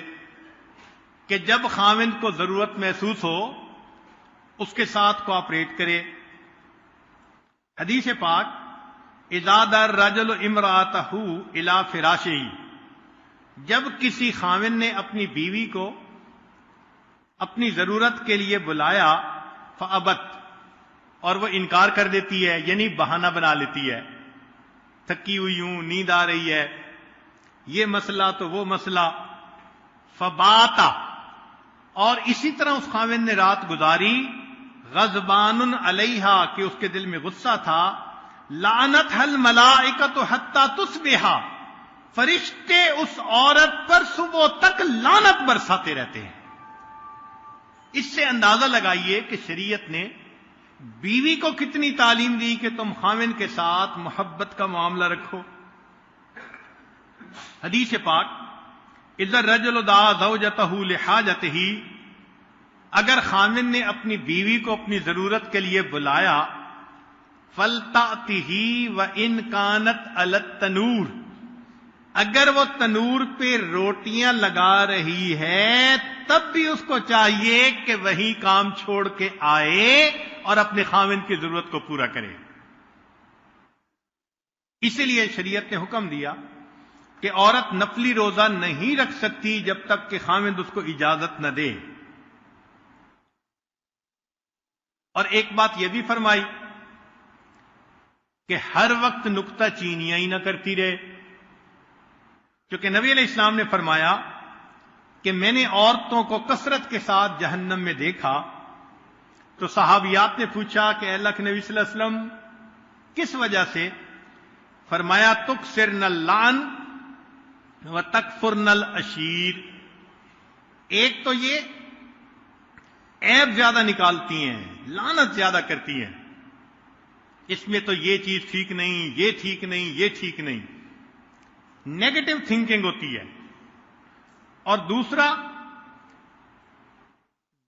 کہ جب خاوند کو ضرورت محسوس ہو اس کے ساتھ کوآپریٹ کرے. حدیث پاک اذا دعا الرجل امرأته الى فراشہ، جب کسی خاوند نے اپنی بیوی کو اپنی ضرورت کے لیے بلایا فابت، اور وہ انکار کر دیتی ہے، یعنی بہانہ بنا لیتی ہے، تھکی ہوئی ہوں، نیند آ رہی ہے، یہ مسئلہ تو وہ مسئلہ، فباتا، اور اسی طرح اس خاوند نے رات گزاری، غضبان علیہا، کہ اس کے دل میں غصہ تھا، لعنتھا الملائکۃ حتی تصبح، فرشتے اس عورت پر صبح تک لعنت برساتے رہتے ہیں. اس سے اندازہ لگائیے کہ شریعت نے بیوی کو کتنی تعلیم دی کہ تم خاوند کے ساتھ محبت کا معاملہ رکھو. حدیث پاک اذا الرجل دعا زوجته لحاجته، اگر خاوند نے اپنی بیوی کو اپنی ضرورت کے لیے بلایا، فلتأتہ وإن کانت علی التنور، اگر وہ تنور پہ روٹیاں لگا رہی ہے تب بھی اس کو چاہیے کہ وہی کام چھوڑ کے آئے اور اپنے خاوند کی ضرورت کو پورا کرے. اسی لیے شریعت نے حکم دیا کہ عورت نفلی روزہ نہیں رکھ سکتی جب تک کہ خاوند اس کو اجازت نہ دے. اور ایک بات یہ بھی فرمائی کہ ہر وقت نکتہ چینیاں ہی نہ کرتی رہے، کیونکہ نبی علیہ السلام نے فرمایا کہ میں نے عورتوں کو کثرت کے ساتھ جہنم میں دیکھا. تو صحابیات نے پوچھا کہ اللہ کے نبی صلی اللہ علیہ وسلم کس وجہ سے؟ فرمایا تکثرن اللعن وتکفرن العشیر، ایک تو یہ عیب زیادہ نکالتی ہیں، لعنت زیادہ کرتی ہیں، اس میں تو یہ چیز ٹھیک نہیں، یہ ٹھیک نہیں، یہ ٹھیک نہیں، نیگیٹو تھنکنگ ہوتی ہے. اور دوسرا،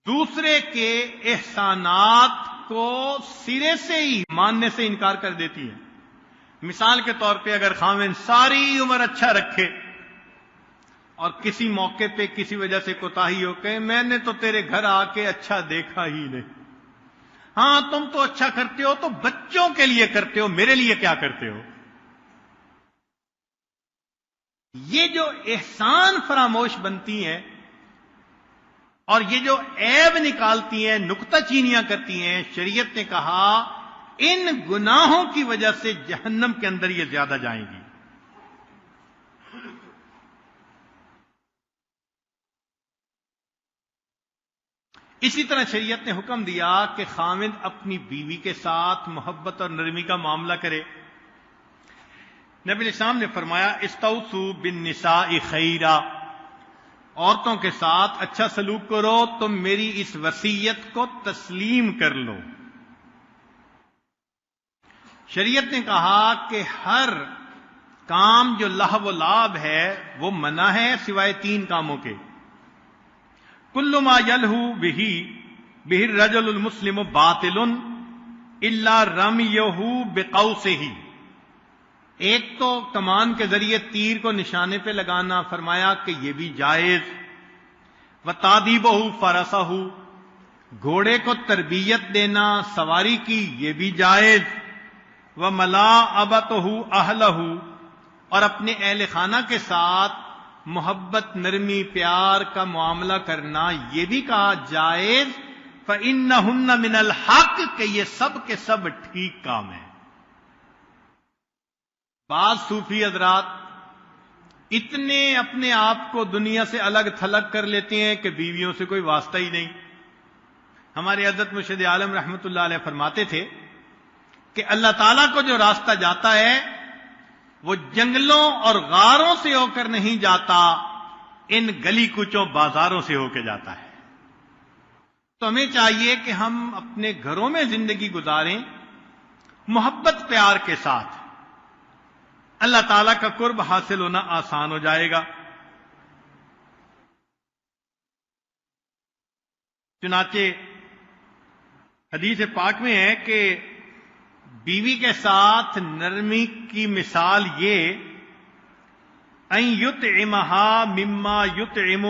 دوسرے کے احسانات کو سرے سے ہی ماننے سے انکار کر دیتی ہیں. مثال کے طور پہ اگر خاوند ساری عمر اچھا رکھے اور کسی موقع پہ کسی وجہ سے کوتاہی ہو کہ میں نے تو تیرے گھر آ کے اچھا دیکھا ہی نہیں، ہاں تم تو اچھا کرتے ہو تو بچوں کے لیے کرتے ہو، میرے لیے کیا کرتے ہو؟ یہ جو احسان فراموش بنتی ہیں اور یہ جو عیب نکالتی ہیں، نکتہ چینیاں کرتی ہیں، شریعت نے کہا ان گناہوں کی وجہ سے جہنم کے اندر یہ زیادہ جائیں گی. اسی طرح شریعت نے حکم دیا کہ خاوند اپنی بیوی کے ساتھ محبت اور نرمی کا معاملہ کرے. نبی علیہ السلام نے فرمایا استوصوا بالنساء خیرا، عورتوں کے ساتھ اچھا سلوک کرو، تم میری اس وصیت کو تسلیم کر لو. شریعت نے کہا کہ ہر کام جو لہو و لعب ہے وہ منع ہے سوائے 3 کاموں کے. کل ما یلہو بہ الرجل المسلم باطل الا رمیہ بقوسہ، ایک تو کمان کے ذریعے تیر کو نشانے پہ لگانا، فرمایا کہ یہ بھی جائز. وتادیبہ فرسہ، گھوڑے کو تربیت دینا، سواری کی، یہ بھی جائز. وملاعبتہ اہلہ، اور اپنے اہل خانہ کے ساتھ محبت، نرمی، پیار کا معاملہ کرنا یہ بھی کہا جائز، فَإِنَّهُنَّ مِنَ الْحَقِّ، کہ یہ سب کے سب ٹھیک کام ہے۔ بعض صوفی حضرات اتنے اپنے آپ کو دنیا سے الگ تھلگ کر لیتے ہیں کہ بیویوں سے کوئی واسطہ ہی نہیں۔ ہمارے حضرت مرشد عالم رحمت اللہ علیہ فرماتے تھے کہ اللہ تعالیٰ کو جو راستہ جاتا ہے وہ جنگلوں اور غاروں سے ہو کر نہیں جاتا، ان گلی کوچوں بازاروں سے ہو کے جاتا ہے۔ تو ہمیں چاہیے کہ ہم اپنے گھروں میں زندگی گزاریں محبت پیار کے ساتھ، اللہ تعالیٰ کا قرب حاصل ہونا آسان ہو جائے گا۔ چنانچہ حدیث پاک میں ہے کہ بیوی کے ساتھ نرمی کی مثال یہ، ان یطعمھا مما یطعم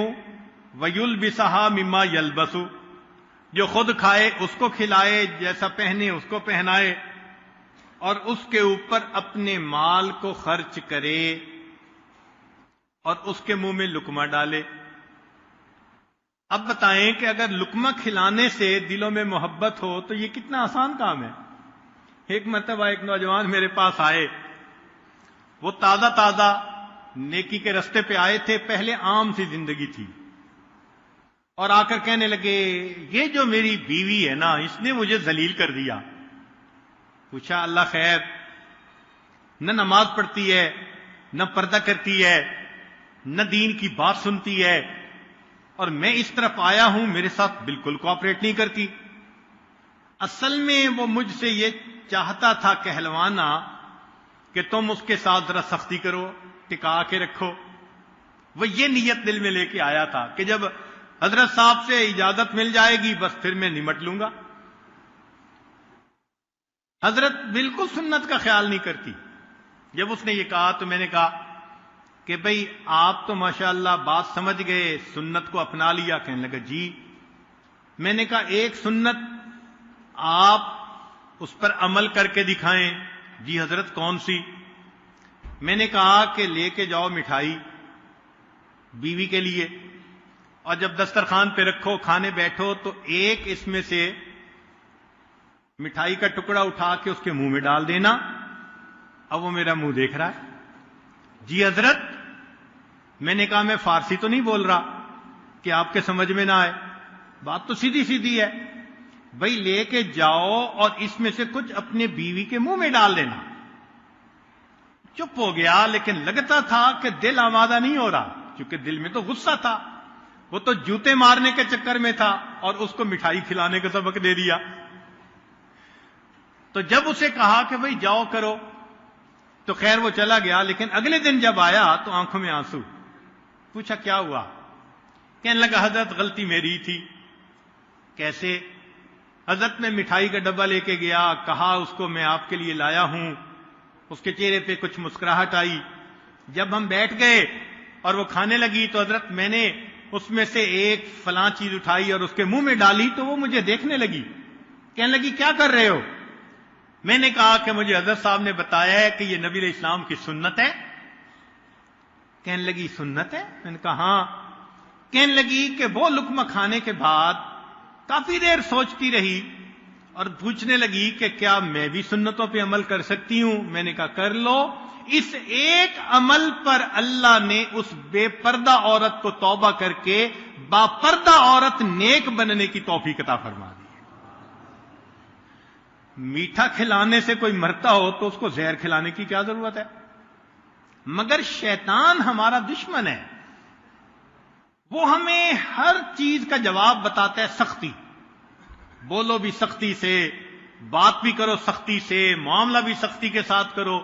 ویلبسھا مما یلبس، جو خود کھائے اس کو کھلائے، جیسا پہنے اس کو پہنائے، اور اس کے اوپر اپنے مال کو خرچ کرے اور اس کے منہ میں لقمہ ڈالے۔ اب بتائیں کہ اگر لقمہ کھلانے سے دلوں میں محبت ہو تو یہ کتنا آسان کام ہے۔ ایک مرتبہ ایک نوجوان میرے پاس آئے، وہ تازہ تازہ نیکی کے رستے پہ آئے تھے، پہلے عام سی زندگی تھی، اور آ کر کہنے لگے یہ جو میری بیوی ہے نا، اس نے مجھے ذلیل کر دیا۔ پوچھا اللہ خیر؟ نہ نماز پڑھتی ہے، نہ پردہ کرتی ہے، نہ دین کی بات سنتی ہے، اور میں اس طرف آیا ہوں میرے ساتھ بالکل کوآپریٹ نہیں کرتی۔ اصل میں وہ مجھ سے یہ چاہتا تھا کہلوانا کہ تم اس کے ساتھ ذرا سختی کرو، ٹکا کے رکھو۔ وہ یہ نیت دل میں لے کے آیا تھا کہ جب حضرت صاحب سے اجازت مل جائے گی بس پھر میں نمٹ لوں گا۔ حضرت بالکل سنت کا خیال نہیں کرتی۔ جب اس نے یہ کہا تو میں نے کہا کہ بھئی آپ تو ماشاءاللہ بات سمجھ گئے، سنت کو اپنا لیا۔ کہنے لگا جی۔ میں نے کہا ایک سنت آپ اس پر عمل کر کے دکھائیں۔ جی حضرت کون سی؟ میں نے کہا کہ لے کے جاؤ مٹھائی بیوی کے لیے، اور جب دسترخوان پہ رکھو، کھانے بیٹھو، تو ایک اس میں سے مٹھائی کا ٹکڑا اٹھا کے اس کے منہ میں ڈال دینا۔ اب وہ میرا منہ دیکھ رہا ہے۔ جی حضرت۔ میں نے کہا میں فارسی تو نہیں بول رہا کہ آپ کے سمجھ میں نہ آئے، بات تو سیدھی سیدھی ہے، بھائی لے کے جاؤ اور اس میں سے کچھ اپنے بیوی کے منہ میں ڈال دینا۔ چپ ہو گیا، لیکن لگتا تھا کہ دل آمادہ نہیں ہو رہا، کیونکہ دل میں تو غصہ تھا، وہ تو جوتے مارنے کے چکر میں تھا اور اس کو مٹھائی کھلانے کا سبق دے دیا۔ تو جب اسے کہا کہ بھئی جاؤ کرو تو خیر وہ چلا گیا، لیکن اگلے دن جب آیا تو آنکھوں میں آنسو۔ پوچھا کیا ہوا؟ کہنے لگا حضرت غلطی میری تھی۔ کیسے؟ حضرت میں مٹھائی کا ڈبہ لے کے گیا، کہا اس کو میں آپ کے لیے لایا ہوں، اس کے چہرے پہ کچھ مسکراہٹ آئی۔ جب ہم بیٹھ گئے اور وہ کھانے لگی تو حضرت میں نے اس میں سے ایک فلاں چیز اٹھائی اور اس کے منہ میں ڈالی تو وہ مجھے دیکھنے لگی، کہنے لگی کیا کر رہے ہو؟ میں نے کہا کہ مجھے حضرت صاحب نے بتایا ہے کہ یہ نبی علیہ السلام کی سنت ہے۔ کہنے لگی سنت ہے؟ میں نے کہا ہاں۔ کہنے لگی کہ وہ لقمہ کھانے کے بعد کافی دیر سوچتی رہی اور پوچھنے لگی کہ کیا میں بھی سنتوں پہ عمل کر سکتی ہوں؟ میں نے کہا کر لو۔ اس ایک عمل پر اللہ نے اس بے پردہ عورت کو توبہ کر کے با پردہ عورت نیک بننے کی توفیق عطا فرما دی۔ میٹھا کھلانے سے کوئی مرتا ہو تو اس کو زہر کھلانے کی کیا ضرورت ہے؟ مگر شیطان ہمارا دشمن ہے، وہ ہمیں ہر چیز کا جواب بتاتا ہے سختی۔ بولو بھی سختی سے، بات بھی کرو سختی سے، معاملہ بھی سختی کے ساتھ کرو،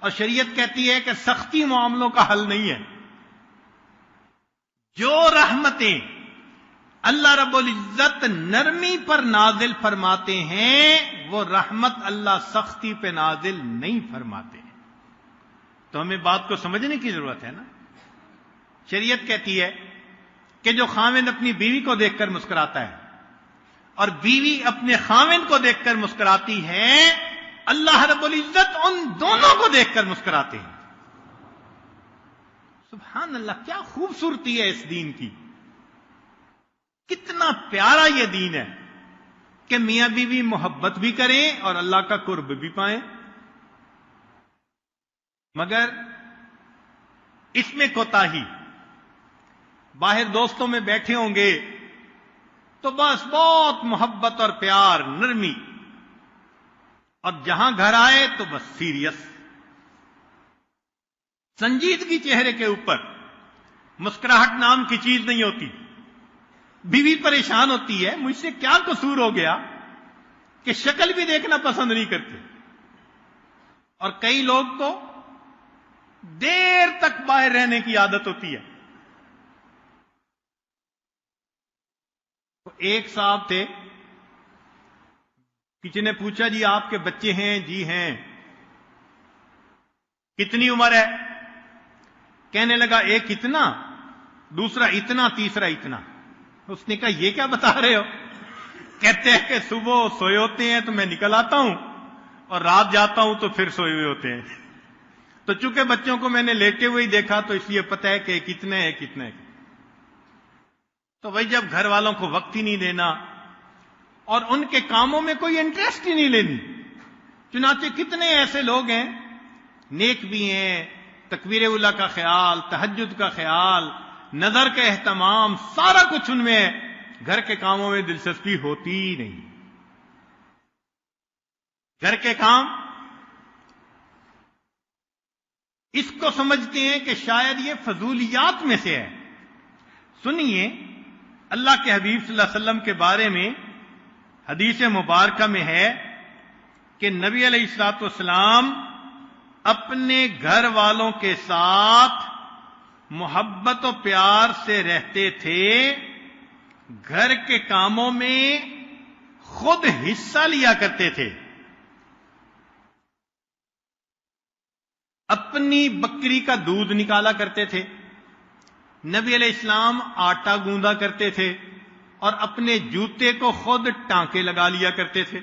اور شریعت کہتی ہے کہ سختی معاملوں کا حل نہیں ہے۔ جو رحمتیں اللہ رب العزت نرمی پر نازل فرماتے ہیں وہ رحمت اللہ سختی پہ نازل نہیں فرماتے ہیں۔ تو ہمیں بات کو سمجھنے کی ضرورت ہے نا۔ شریعت کہتی ہے کہ جو خاوند اپنی بیوی کو دیکھ کر مسکراتا ہے اور بیوی اپنے خاوند کو دیکھ کر مسکراتی ہے، اللہ رب العزت ان دونوں کو دیکھ کر مسکراتے ہیں۔ سبحان اللہ، کیا خوبصورتی ہے اس دین کی، کتنا پیارا یہ دین ہے کہ میاں بیوی محبت بھی کریں اور اللہ کا قرب بھی پائیں. مگر اس میں کوتاہی، باہر دوستوں میں بیٹھے ہوں گے تو بس بہت محبت اور پیار، نرمی، اور جہاں گھر آئے تو بس سیریس، سنجیدگی چہرے کے اوپر، مسکراہٹ نام کی چیز نہیں ہوتی. بیوی پریشان ہوتی ہے، مجھ سے کیا قصور ہو گیا کہ شکل بھی دیکھنا پسند نہیں کرتے. اور کئی لوگ تو دیر تک باہر رہنے کی عادت ہوتی ہے. ایک صاحب تھے، کسی نے پوچھا جی آپ کے بچے ہیں؟ جی ہیں. کتنی عمر ہے؟ کہنے لگا ایک اتنا، دوسرا اتنا، تیسرا اتنا. اس نے کہا یہ کیا بتا رہے ہو؟ کہتے ہیں کہ صبح سوئے ہوتے ہیں تو میں نکل آتا ہوں اور رات جاتا ہوں تو پھر سوئے ہوئے ہوتے ہیں. تو چونکہ بچوں کو میں نے لیٹے ہوئے ہی دیکھا تو اس لیے پتہ ہے کہ کتنے ہے کتنے. تو بھائی جب گھر والوں کو وقت ہی نہیں دینا اور ان کے کاموں میں کوئی انٹرسٹ ہی نہیں لینی. چنانچہ کتنے ایسے لوگ ہیں، نیک بھی ہیں، تکبیر اولیٰ کا خیال، تہجد کا خیال، نظر کا اہتمام، سارا کچھ ان میں ہے، گھر کے کاموں میں دلچسپی ہوتی ہی نہیں. گھر کے کام اس کو سمجھتے ہیں کہ شاید یہ فضولیات میں سے ہے. سنیے، اللہ کے حبیب صلی اللہ علیہ وسلم کے بارے میں حدیث مبارکہ میں ہے کہ نبی علیہ الصلوۃ والسلام اپنے گھر والوں کے ساتھ محبت و پیار سے رہتے تھے، گھر کے کاموں میں خود حصہ لیا کرتے تھے. اپنی بکری کا دودھ نکالا کرتے تھے، نبی علیہ السلام آٹا گوندا کرتے تھے اور اپنے جوتے کو خود ٹانکے لگا لیا کرتے تھے.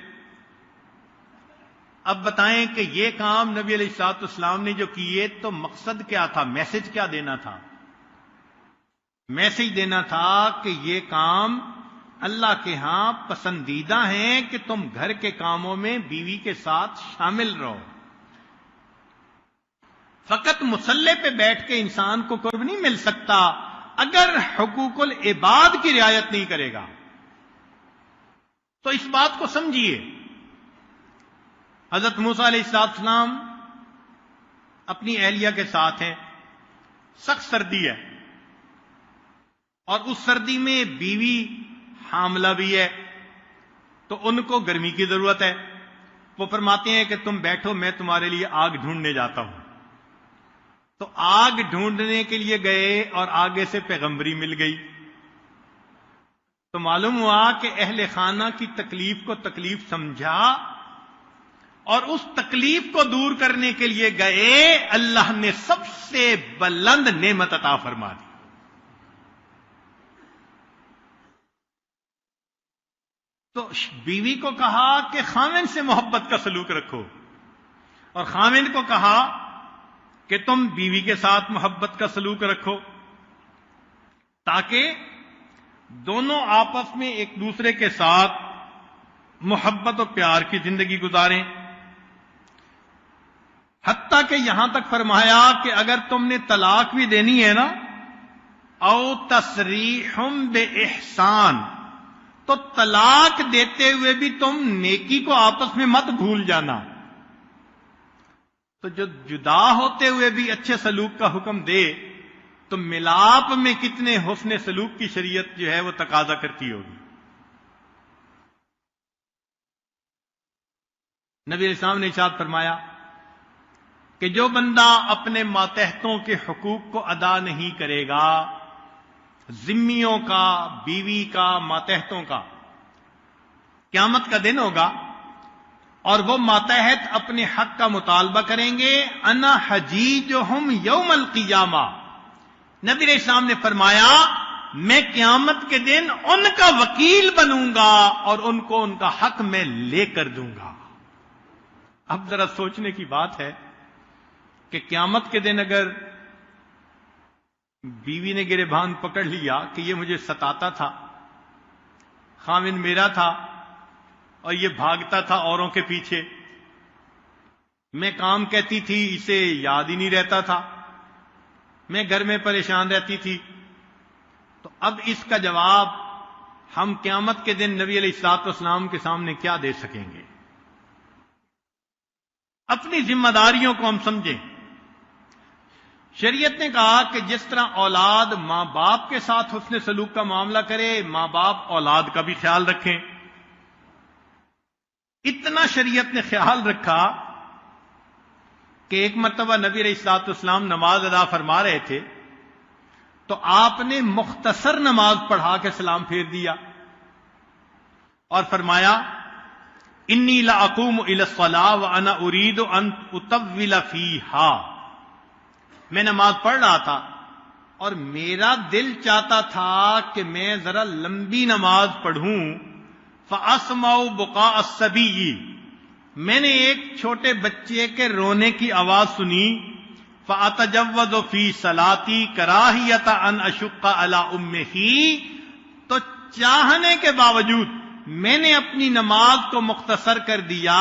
اب بتائیں کہ یہ کام نبی علیہ الصلوۃ والسلام نے جو کیے تو مقصد کیا تھا؟ میسج کیا دینا تھا؟ میسج دینا تھا کہ یہ کام اللہ کے ہاں پسندیدہ ہیں کہ تم گھر کے کاموں میں بیوی کے ساتھ شامل رہو. فقط مصلے پہ بیٹھ کے انسان کو قرب نہیں مل سکتا اگر حقوق العباد کی رعایت نہیں کرے گا. تو اس بات کو سمجھیے. حضرت موسیٰ علیہ السلام اپنی اہلیہ کے ساتھ ہیں، سخت سردی ہے اور اس سردی میں بیوی حاملہ بھی ہے تو ان کو گرمی کی ضرورت ہے. وہ فرماتے ہیں کہ تم بیٹھو، میں تمہارے لیے آگ ڈھونڈنے جاتا ہوں. تو آگ ڈھونڈنے کے لیے گئے اور آگے سے پیغمبری مل گئی. تو معلوم ہوا کہ اہل خانہ کی تکلیف کو تکلیف سمجھا اور اس تکلیف کو دور کرنے کے لیے گئے. اللہ نے سب سے بلند نعمت عطا فرما دی. تو بیوی کو کہا کہ خامن سے محبت کا سلوک رکھو اور خامن کو کہا کہ تم بیوی کے ساتھ محبت کا سلوک رکھو تاکہ دونوں آپس میں ایک دوسرے کے ساتھ محبت و پیار کی زندگی گزاریں. حتیٰ کہ یہاں تک فرمایا کہ اگر تم نے طلاق بھی دینی ہے نا، او تصریح باحسان، تو طلاق دیتے ہوئے بھی تم نیکی کو آپس میں مت بھول جانا. تو جو جدا ہوتے ہوئے بھی اچھے سلوک کا حکم دے تو ملاپ میں کتنے حسن سلوک کی شریعت جو ہے وہ تقاضا کرتی ہوگی. نبی علیہ السلام نے ارشاد فرمایا کہ جو بندہ اپنے ماتحتوں کے حقوق کو ادا نہیں کرے گا، ذمیوں کا، بیوی کا، ماتحتوں کا، قیامت کا دن ہوگا اور وہ ماتحت اپنے حق کا مطالبہ کریں گے. انا حجیجہم یوم القیامہ، نبی علیہ السلام نے فرمایا میں قیامت کے دن ان کا وکیل بنوں گا اور ان کو ان کا حق میں لے کر دوں گا. اب ذرا سوچنے کی بات ہے کہ قیامت کے دن اگر بیوی نے گریبان پکڑ لیا کہ یہ مجھے ستاتا تھا، خاوند میرا تھا اور یہ بھاگتا تھا اوروں کے پیچھے، میں کام کہتی تھی اسے یاد ہی نہیں رہتا تھا، میں گھر میں پریشان رہتی تھی۔ تو اب اس کا جواب ہم قیامت کے دن نبی علیہ الصلوۃ والسلام کے سامنے کیا دے سکیں گے؟ اپنی ذمہ داریوں کو ہم سمجھیں۔ شریعت نے کہا کہ جس طرح اولاد ماں باپ کے ساتھ حسن سلوک کا معاملہ کرے، ماں باپ اولاد کا بھی خیال رکھیں۔ اتنا شریعت نے خیال رکھا کہ ایک مرتبہ نبی علیہ الصلوۃ والسلام نماز ادا فرما رہے تھے تو آپ نے مختصر نماز پڑھا کے سلام پھیر دیا اور فرمایا انی لاقوم الی الصلاۃ وانا اريد ان اطول فیہا، میں نماز پڑھ رہا تھا اور میرا دل چاہتا تھا کہ میں ذرا لمبی نماز پڑھوں، فاسمع بکاء الصبی، میں نے ایک چھوٹے بچے کے رونے کی آواز سنی، فاتجوز فی صلاتی کراہیۃ ان اشق علی امہ، تو چاہنے کے باوجود میں نے اپنی نماز کو مختصر کر دیا،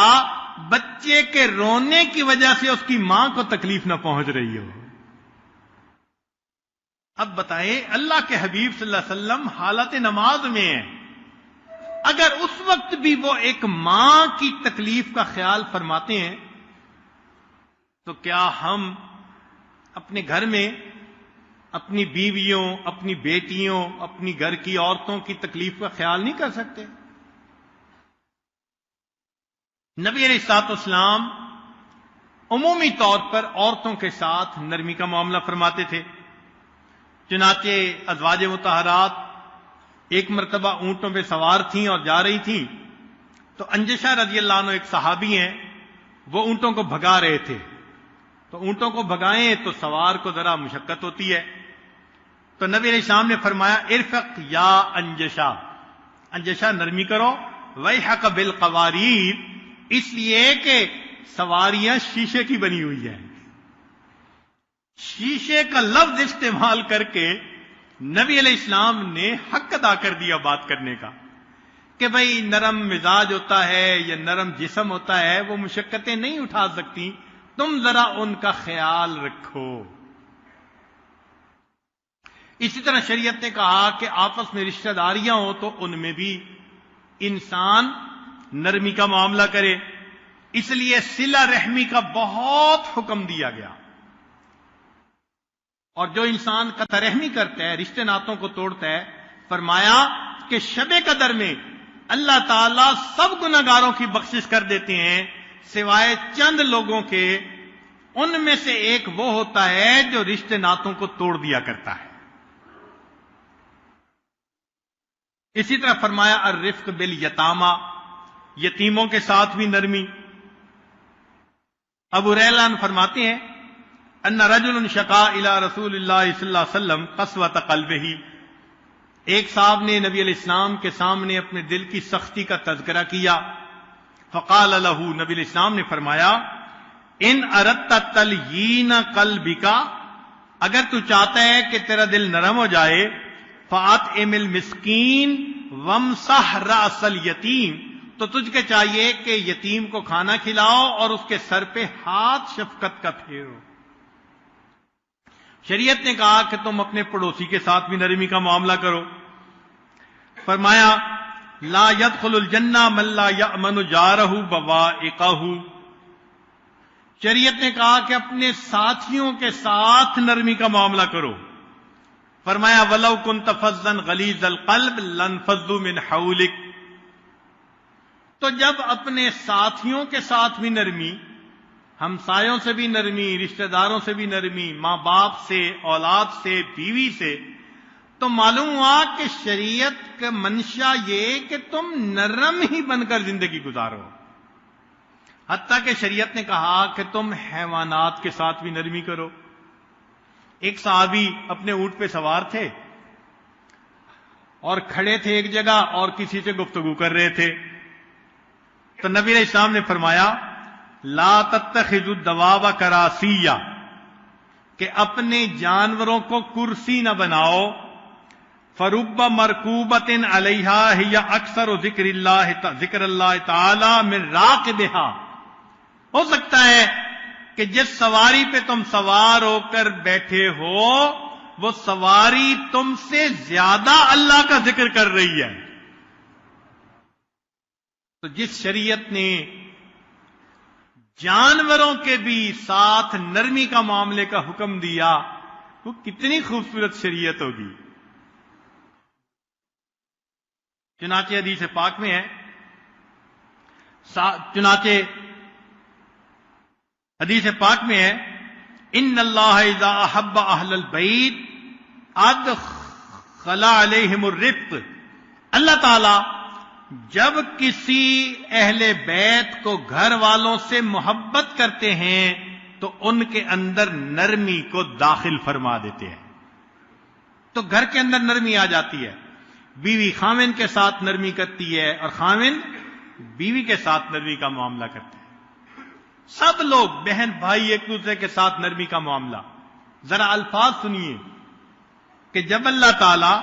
بچے کے رونے کی وجہ سے اس کی ماں کو تکلیف نہ پہنچ رہی ہو۔ اب بتائیں، اللہ کے حبیب صلی اللہ علیہ وسلم حالت نماز میں ہیں، اگر اس وقت بھی وہ ایک ماں کی تکلیف کا خیال فرماتے ہیں تو کیا ہم اپنے گھر میں اپنی بیویوں، اپنی بیٹیوں، اپنی گھر کی عورتوں کی تکلیف کا خیال نہیں کر سکتے؟ نبی علیہ الصلوۃ والسلام عمومی طور پر عورتوں کے ساتھ نرمی کا معاملہ فرماتے تھے۔ چنانچہ ازواج مطہرات ایک مرتبہ اونٹوں پہ سوار تھیں اور جا رہی تھیں تو انجشہ رضی اللہ عنہ ایک صحابی ہیں، وہ اونٹوں کو بھگا رہے تھے، تو اونٹوں کو بھگائیں تو سوار کو ذرا مشقت ہوتی ہے، تو نبی علیہ السلام نے فرمایا ارفق یا انجشہ، انجشہ نرمی کرو، ویحک بالقواریر، اس لیے کہ سواریاں شیشے کی بنی ہوئی ہیں۔ شیشے کا لفظ استعمال کر کے نبی علیہ السلام نے حق ادا کر دیا بات کرنے کا کہ بھئی نرم مزاج ہوتا ہے یا نرم جسم ہوتا ہے، وہ مشقتیں نہیں اٹھا سکتی، تم ذرا ان کا خیال رکھو۔ اسی طرح شریعت نے کہا کہ آپس میں رشتہ داریاں ہوں تو ان میں بھی انسان نرمی کا معاملہ کرے، اس لیے صلہ رحمی کا بہت حکم دیا گیا، اور جو انسان قطع رحمی کرتا ہے، رشتے ناتوں کو توڑتا ہے، فرمایا کہ شب قدر میں اللہ تعالیٰ سب گناہگاروں کی بخشش کر دیتے ہیں سوائے چند لوگوں کے، ان میں سے ایک وہ ہوتا ہے جو رشتے ناتوں کو توڑ دیا کرتا ہے۔ اسی طرح فرمایا الرفق بالیتامى، یتیموں کے ساتھ بھی نرمی۔ ابو ہریرہ فرماتے ہیں ان رجل شکا الی رسول اللہ صلی اللہ علیہ وسلم قسوۃ قلبہ، ایک صاحب نے نبی علیہ السلام کے سامنے اپنے دل کی سختی کا تذکرہ کیا، فقال له، نبی علیہ السلام نے فرمایا ان اردت تلین قلبک، اگر تو چاہتا ہے کہ تیرا دل نرم ہو جائے، فاطعم المسکین وامسح راس الیتیم، تو تجھ کے چاہیے کہ یتیم کو کھانا کھلاؤ اور اس کے سر پہ ہاتھ شفقت کا پھیرو۔ شریعت نے کہا کہ تم اپنے پڑوسی کے ساتھ بھی نرمی کا معاملہ کرو، فرمایا لا يدخل الجنہ من لا یأمن جارہ بوائقہ، شریعت نے کہا کہ اپنے ساتھیوں کے ساتھ نرمی کا معاملہ کرو، فرمایا ولو كنت فظا غلیظ القلب لانفضوا من حولک، تو جب اپنے ساتھیوں کے ساتھ بھی نرمی، ہمسایوں سے بھی نرمی، رشتہ داروں سے بھی نرمی، ماں باپ سے، اولاد سے، بیوی سے، تو معلوم ہوا کہ شریعت کا منشا یہ کہ تم نرم ہی بن کر زندگی گزارو۔ حتیٰ کہ شریعت نے کہا کہ تم حیوانات کے ساتھ بھی نرمی کرو۔ ایک صحابی اپنے اونٹ پہ سوار تھے اور کھڑے تھے ایک جگہ اور کسی سے گفتگو کر رہے تھے، تو نبی علیہ السلام نے فرمایا لا تتخذوا الدواب کراسیہ، کہ اپنے جانوروں کو کرسی نہ بناؤ. فرب مرکوبۃ علیہا ہی اکثر ذکر اللہ تعالی من راکبہا. ہو سکتا ہے کہ جس سواری پہ تم سوار ہو کر بیٹھے ہو وہ سواری تم سے زیادہ اللہ کا ذکر کر رہی ہے. تو جس شریعت نے جانوروں کے بھی ساتھ نرمی کا معاملے کا حکم دیا وہ کتنی خوبصورت شریعت ہوگی. چنانچہ حدیث پاک میں ہے، ان اللہ اذا احب اہل البیت ادخل علیہم الرفق. اللہ تعالی جب کسی اہل بیت کو گھر والوں سے محبت کرتے ہیں تو ان کے اندر نرمی کو داخل فرما دیتے ہیں. تو گھر کے اندر نرمی آ جاتی ہے. بیوی خاوند کے ساتھ نرمی کرتی ہے اور خاوند بیوی کے ساتھ نرمی کا معاملہ کرتے ہیں. سب لوگ بہن بھائی ایک دوسرے کے ساتھ نرمی کا معاملہ. ذرا الفاظ سنیے کہ جب اللہ تعالی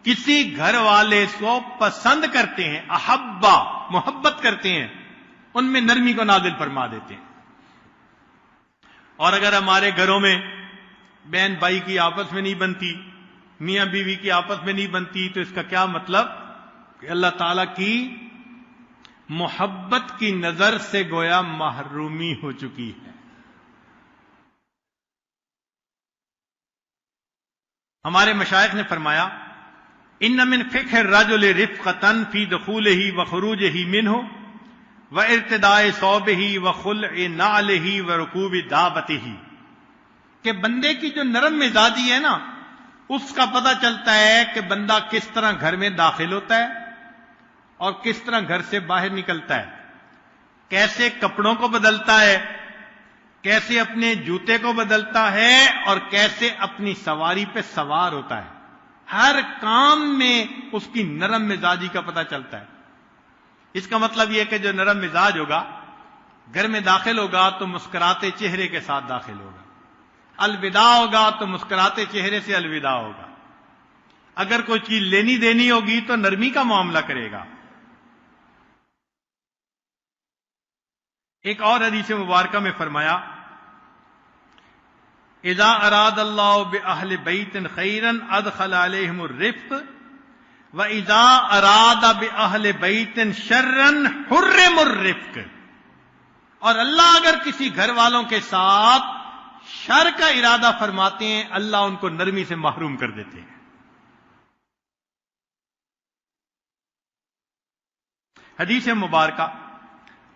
کسی گھر والے کو پسند کرتے ہیں، احبا محبت کرتے ہیں، ان میں نرمی کو نازل فرما دیتے ہیں. اور اگر ہمارے گھروں میں بہن بھائی کی آپس میں نہیں بنتی، میاں بیوی کی آپس میں نہیں بنتی، تو اس کا کیا مطلب کہ اللہ تعالی کی محبت کی نظر سے گویا محرومی ہو چکی ہے. ہمارے مشائخ نے فرمایا ان من فقہ الرجل رفقۃ فی دخولہ وخروجہ منہ وارتداء ثوبہ وخلع نعلہ ورکوب دابتہ، کہ بندے کی جو نرم مزاجی ہے نا اس کا پتہ چلتا ہے کہ بندہ کس طرح گھر میں داخل ہوتا ہے اور کس طرح گھر سے باہر نکلتا ہے، کیسے کپڑوں کو بدلتا ہے، کیسے اپنے جوتے کو بدلتا ہے اور کیسے اپنی سواری پہ سوار ہوتا ہے. ہر کام میں اس کی نرم مزاجی کا پتہ چلتا ہے. اس کا مطلب یہ کہ جو نرم مزاج ہوگا گھر میں داخل ہوگا تو مسکراتے چہرے کے ساتھ داخل ہوگا، الوداع ہوگا تو مسکراتے چہرے سے الوداع ہوگا، اگر کوئی چیز لینی دینی ہوگی تو نرمی کا معاملہ کرے گا. ایک اور حدیث مبارکہ میں فرمایا اذا اراد اللہ باہل بیت خیرا ادخل علیہم الرفق واذا اراد باہل بیت شرا حرم الرفق. اور اللہ اگر کسی گھر والوں کے ساتھ شر کا ارادہ فرماتے ہیں اللہ ان کو نرمی سے محروم کر دیتے ہیں. حدیث مبارکہ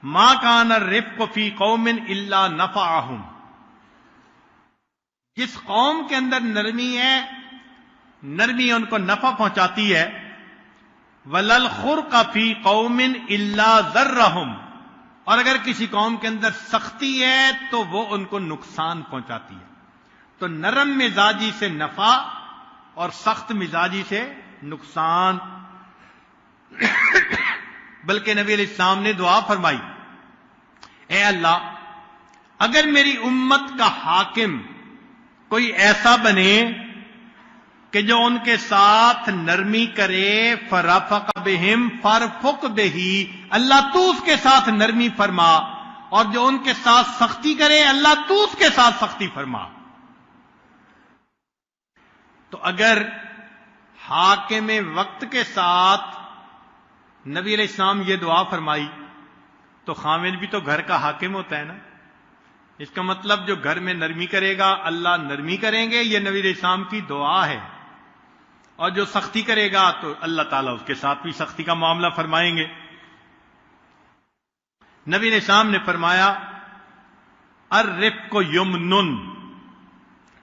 ما کان الرفق فی قوم الا نفعہم. جس قوم کے اندر نرمی ہے نرمی ان کو نفع پہنچاتی ہے. ولل خرق فی قوم الا ضرہم. اور اگر کسی قوم کے اندر سختی ہے تو وہ ان کو نقصان پہنچاتی ہے. تو نرم مزاجی سے نفع اور سخت مزاجی سے نقصان. بلکہ نبی علیہ السلام نے دعا فرمائی اے اللہ اگر میری امت کا حاکم کوئی ایسا بنے کہ جو ان کے ساتھ نرمی کرے فرفق بہم فرفق بہی، اللہ تو اس کے ساتھ نرمی فرما، اور جو ان کے ساتھ سختی کرے اللہ تو اس کے ساتھ سختی فرما. تو اگر حاکم وقت کے ساتھ نبی علیہ السلام یہ دعا فرمائی تو خامد بھی تو گھر کا حاکم ہوتا ہے نا. اس کا مطلب جو گھر میں نرمی کرے گا اللہ نرمی کریں گے، یہ نبی علیہ السلام کی دعا ہے. اور جو سختی کرے گا تو اللہ تعالیٰ اس کے ساتھ بھی سختی کا معاملہ فرمائیں گے. نبی علیہ السلام نے فرمایا الرفق یمن،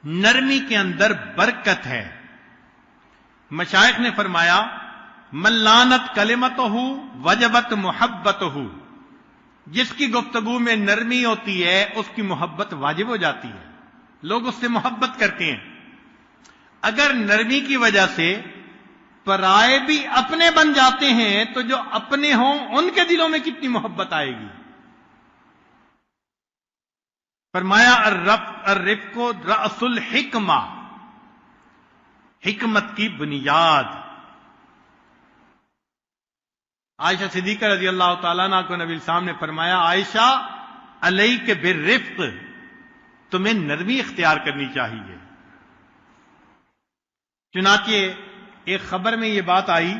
نرمی کے اندر برکت ہے. مشائخ نے فرمایا من لانت کلمتہ وجبت محبتہ، جس کی گفتگو میں نرمی ہوتی ہے اس کی محبت واجب ہو جاتی ہے، لوگ اس سے محبت کرتے ہیں. اگر نرمی کی وجہ سے پرائے بھی اپنے بن جاتے ہیں تو جو اپنے ہوں ان کے دلوں میں کتنی محبت آئے گی. فرمایا الرفق رأس الحکمہ، حکمت کی بنیاد۔ عائشہ صدیقہ رضی اللہ تعالیٰ عنہ کو نبی السلام نے فرمایا، عائشہ علیک بالرفق، تمہیں نرمی اختیار کرنی چاہیے۔ چنانچہ ایک خبر میں یہ بات آئی،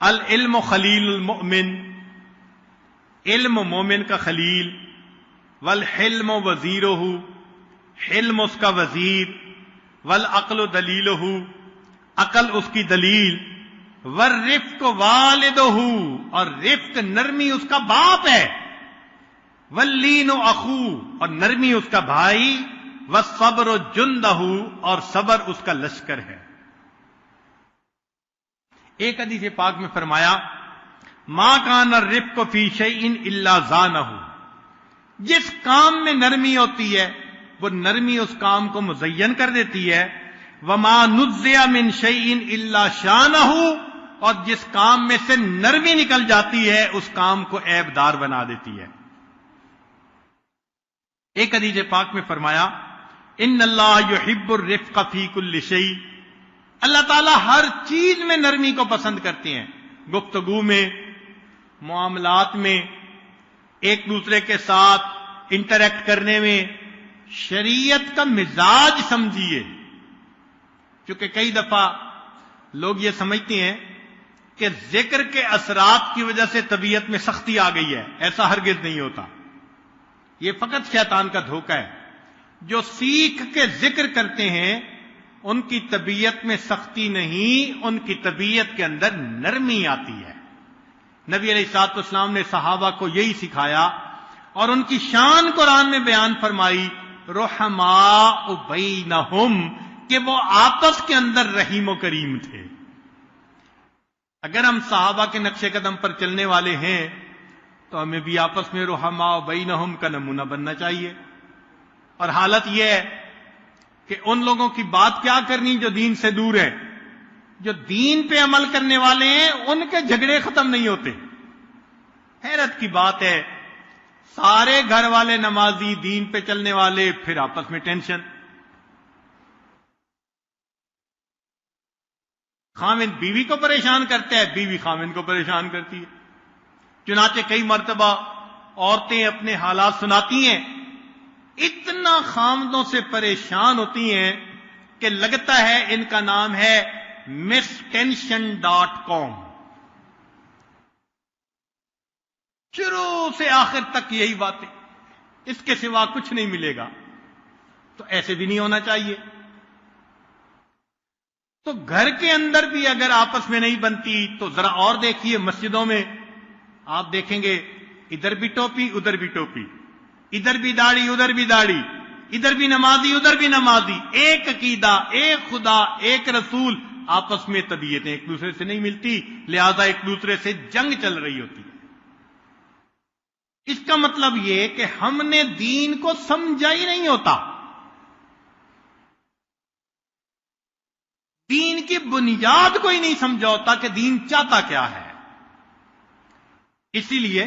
العلم خلیل المؤمن، علم مومن کا خلیل، والحلم وزیرہ، حلم اس کا وزیر، والعقل دلیلہ، عقل اس کی دلیل، والرفق والدہ، اور رفق نرمی اس کا باپ ہے، واللین اخو، اور نرمی اس کا بھائی، والصبر جندہ، اور صبر اس کا لشکر ہے۔ ایک حدیث پاک میں فرمایا، ما کان الرفق فی شیء الا زانہ، جس کام میں نرمی ہوتی ہے وہ نرمی اس کام کو مزین کر دیتی ہے، وما نزع من شیء الا شانہ، اور جس کام میں سے نرمی نکل جاتی ہے اس کام کو عیب دار بنا دیتی ہے۔ ایک حدیث پاک میں فرمایا، ان اللہ یحب الرفق فی کل شیء، اللہ تعالیٰ ہر چیز میں نرمی کو پسند کرتے ہیں، گفتگو میں، معاملات میں، ایک دوسرے کے ساتھ انٹریکٹ کرنے میں، شریعت کا مزاج سمجھیے۔ کیونکہ کئی دفعہ لوگ یہ سمجھتے ہیں کہ ذکر کے اثرات کی وجہ سے طبیعت میں سختی آ گئی ہے، ایسا ہرگز نہیں ہوتا، یہ فقط شیطان کا دھوکہ ہے۔ جو سیکھ کے ذکر کرتے ہیں ان کی طبیعت میں سختی نہیں، ان کی طبیعت کے اندر نرمی آتی ہے۔ نبی علیہ الصلوۃ والسلام نے صحابہ کو یہی سکھایا، اور ان کی شان قرآن میں بیان فرمائی، رحماء بینہم، کہ وہ آپس کے اندر رحیم و کریم تھے۔ اگر ہم صحابہ کے نقش قدم پر چلنے والے ہیں تو ہمیں بھی آپس میں رحماء بینہم کا نمونہ بننا چاہیے۔ اور حالت یہ ہے کہ ان لوگوں کی بات کیا کرنی جو دین سے دور ہے، جو دین پہ عمل کرنے والے ہیں ان کے جھگڑے ختم نہیں ہوتے۔ حیرت کی بات ہے، سارے گھر والے نمازی، دین پہ چلنے والے، پھر آپس میں ٹینشن۔ خاوند بیوی کو پریشان کرتا ہے، بیوی خاوند کو پریشان کرتی ہے۔ چنانچہ کئی مرتبہ عورتیں اپنے حالات سناتی ہیں، اتنا خامدوں سے پریشان ہوتی ہیں کہ لگتا ہے ان کا نام ہے mistension.com۔ شروع سے آخر تک یہی باتیں، اس کے سوا کچھ نہیں ملے گا۔ تو ایسے بھی نہیں ہونا چاہیے۔ تو گھر کے اندر بھی اگر آپس میں نہیں بنتی تو ذرا اور دیکھیے، مسجدوں میں آپ دیکھیں گے ادھر بھی ٹوپی ادھر بھی ٹوپی، ادھر بھی داڑھی ادھر بھی داڑھی، ادھر بھی نمازی ادھر بھی نمازی، ایک عقیدہ، ایک خدا، ایک رسول، آپس میں طبیعتیں ایک دوسرے سے نہیں ملتی، لہذا ایک دوسرے سے جنگ چل رہی ہوتی ہے۔ اس کا مطلب یہ کہ ہم نے دین کو سمجھا ہی نہیں ہوتا، دین کی بنیاد کو ہی نہیں سمجھا ہوتا کہ دین چاہتا کیا ہے۔ اسی لیے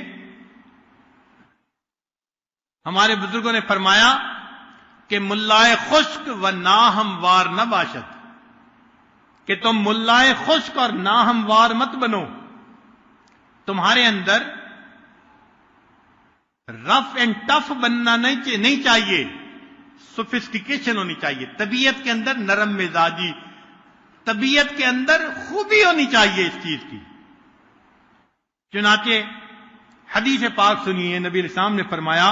ہمارے بزرگوں نے فرمایا کہ ملائے خشک و ناہموار نہ باشد، کہ تم ملائے خشک اور ناہموار مت بنو، تمہارے اندر رف اینڈ ٹف بننا نہیں چاہیے، سوفسٹیکیشن ہونی چاہیے، طبیعت کے اندر نرم مزاجی، طبیعت کے اندر خوبی ہونی چاہیے اس چیز کی۔ چنانچہ حدیث پاک سنیے، نبی علیہ السلام نے فرمایا،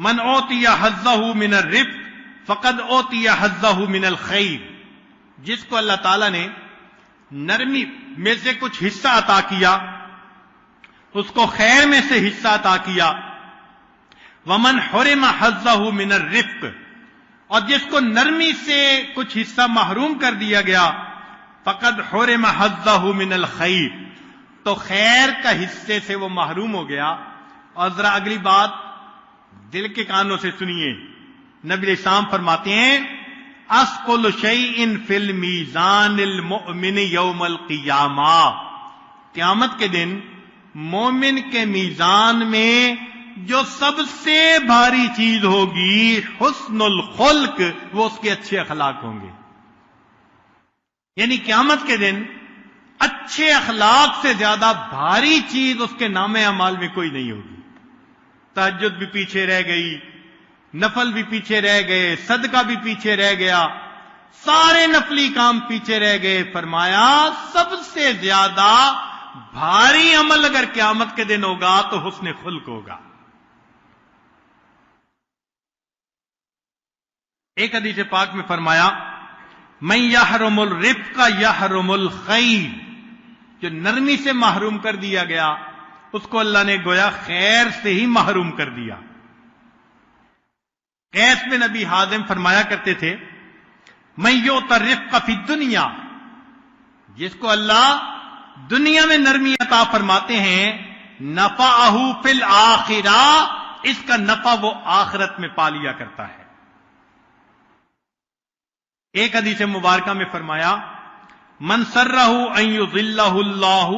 من اوتی حظہ من الرفق فقد اوتی حظہ من الخیر، جس کو اللہ تعالیٰ نے نرمی میں سے کچھ حصہ عطا کیا اس کو خیر میں سے حصہ عطا کیا۔ ومن حرم حظہ من الرفق، اور جس کو نرمی سے کچھ حصہ محروم کر دیا گیا، فقد حرم حظہ من الخیر، تو خیر کا حصے سے وہ محروم ہو گیا۔ اور ذرا اگلی بات دل کے کانوں سے سنیے، نبی علیہ السلام فرماتے ہیں، اثقل شیء فی المیزان المؤمن یوم القیامہ، قیامت کے دن مومن کے میزان میں جو سب سے بھاری چیز ہوگی حسن الخلق، وہ اس کے اچھے اخلاق ہوں گے. یعنی قیامت کے دن اچھے اخلاق سے زیادہ بھاری چیز اس کے نام اعمال میں کوئی نہیں ہوگی. تہجد بھی پیچھے رہ گئی، نفل بھی پیچھے رہ گئے، صدقہ بھی پیچھے رہ گیا، سارے نفلی کام پیچھے رہ گئے. فرمایا سب سے زیادہ بھاری عمل اگر قیامت کے دن ہوگا تو حسن خلق ہوگا. ایک حدیث پاک میں فرمایا من یحرم الرفق یحرم الخیر، جو نرمی سے محروم کر دیا گیا اس کو اللہ نے گویا خیر سے ہی محروم کر دیا. قیس بن نبی حازم فرمایا کرتے تھے من یؤت الرفق فی الدنیا، جس کو اللہ دنیا میں نرمی عطا فرماتے ہیں، نفعہ فی الآخرہ، اس کا نفع وہ آخرت میں پا لیا کرتا ہے. ایک حدیث مبارکہ میں فرمایا من سرہ ان یظلہ اللہ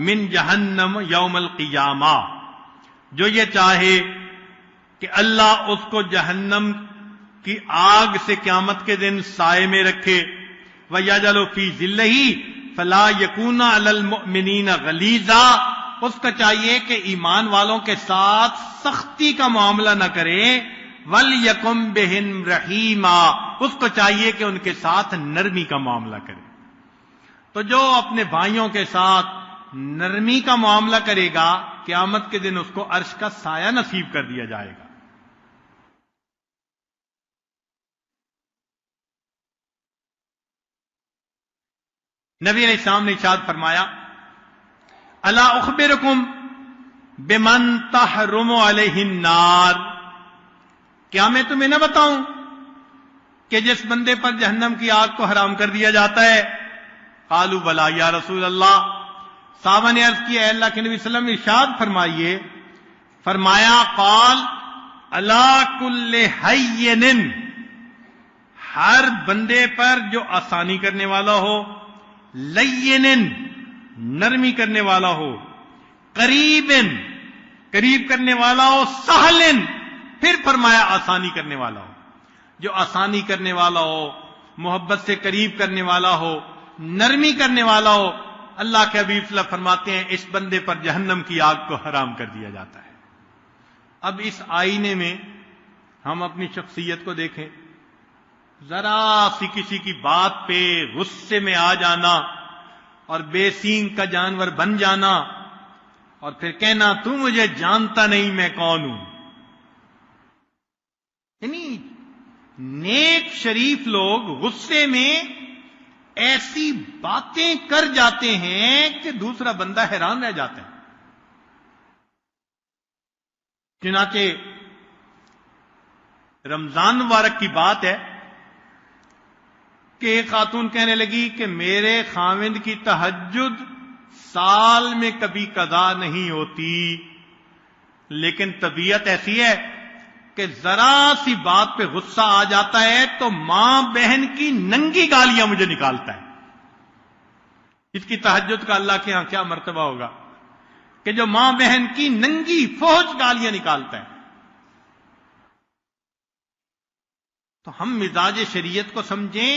من جہنم یوم القیامہ، جو یہ چاہے کہ اللہ اس کو جہنم کی آگ سے قیامت کے دن سائے میں رکھے، وَيَجْعَلُ فِي ظِلِّهِ فَلَا يَكُونَ عَلَى الْمُؤْمِنِينَ غَلِيظًا، اس کا چاہیے کہ ایمان والوں کے ساتھ سختی کا معاملہ نہ کرے، وَلْيَكُنْ بِهِمْ رَحِيمًا، اس کو چاہیے کہ ان کے ساتھ نرمی کا معاملہ کرے. تو جو اپنے بھائیوں کے ساتھ نرمی کا معاملہ کرے گا قیامت کے دن اس کو عرش کا سایہ نصیب کر دیا جائے گا. نبی علیہ السلام نے ارشاد فرمایا الا اخبرکم بمن تحرم علیہ النار، کیا میں تمہیں نہ بتاؤں کہ جس بندے پر جہنم کی آگ کو حرام کر دیا جاتا ہے؟ قالوا بلا یا رسول اللہ، صحابہ نے عرض کیا اے اللہ کے نبی صلی اللہ علیہ وسلم ارشاد فرمائیے. فرمایا قال الا کل ہین، ہر بندے پر جو آسانی کرنے والا ہو، لین نرمی کرنے والا ہو، قریب قریب کرنے والا ہو، سہل پھر فرمایا آسانی کرنے والا ہو. جو آسانی کرنے والا ہو، محبت سے قریب کرنے والا ہو، نرمی کرنے والا ہو، اللہ کے حبیب صلی اللہ علیہ وسلم فرماتے ہیں اس بندے پر جہنم کی آگ کو حرام کر دیا جاتا ہے. اب اس آئینے میں ہم اپنی شخصیت کو دیکھیں. ذرا سی کسی کی بات پہ غصے میں آ جانا اور بے سینگ کا جانور بن جانا اور پھر کہنا تو مجھے جانتا نہیں میں کون ہوں. یعنی نیک شریف لوگ غصے میں ایسی باتیں کر جاتے ہیں کہ دوسرا بندہ حیران رہ جاتا ہے. چنانچہ رمضان مبارک کی بات ہے کہ ایک خاتون کہنے لگی کہ میرے خاوند کی تہجد سال میں کبھی قضا نہیں ہوتی، لیکن طبیعت ایسی ہے کہ ذرا سی بات پہ غصہ آ جاتا ہے تو ماں بہن کی ننگی گالیاں مجھے نکالتا ہے. اس کی تہجد کا اللہ کے ہاں کیا مرتبہ ہوگا کہ جو ماں بہن کی ننگی فوج گالیاں نکالتا ہے. تو ہم مزاج شریعت کو سمجھیں،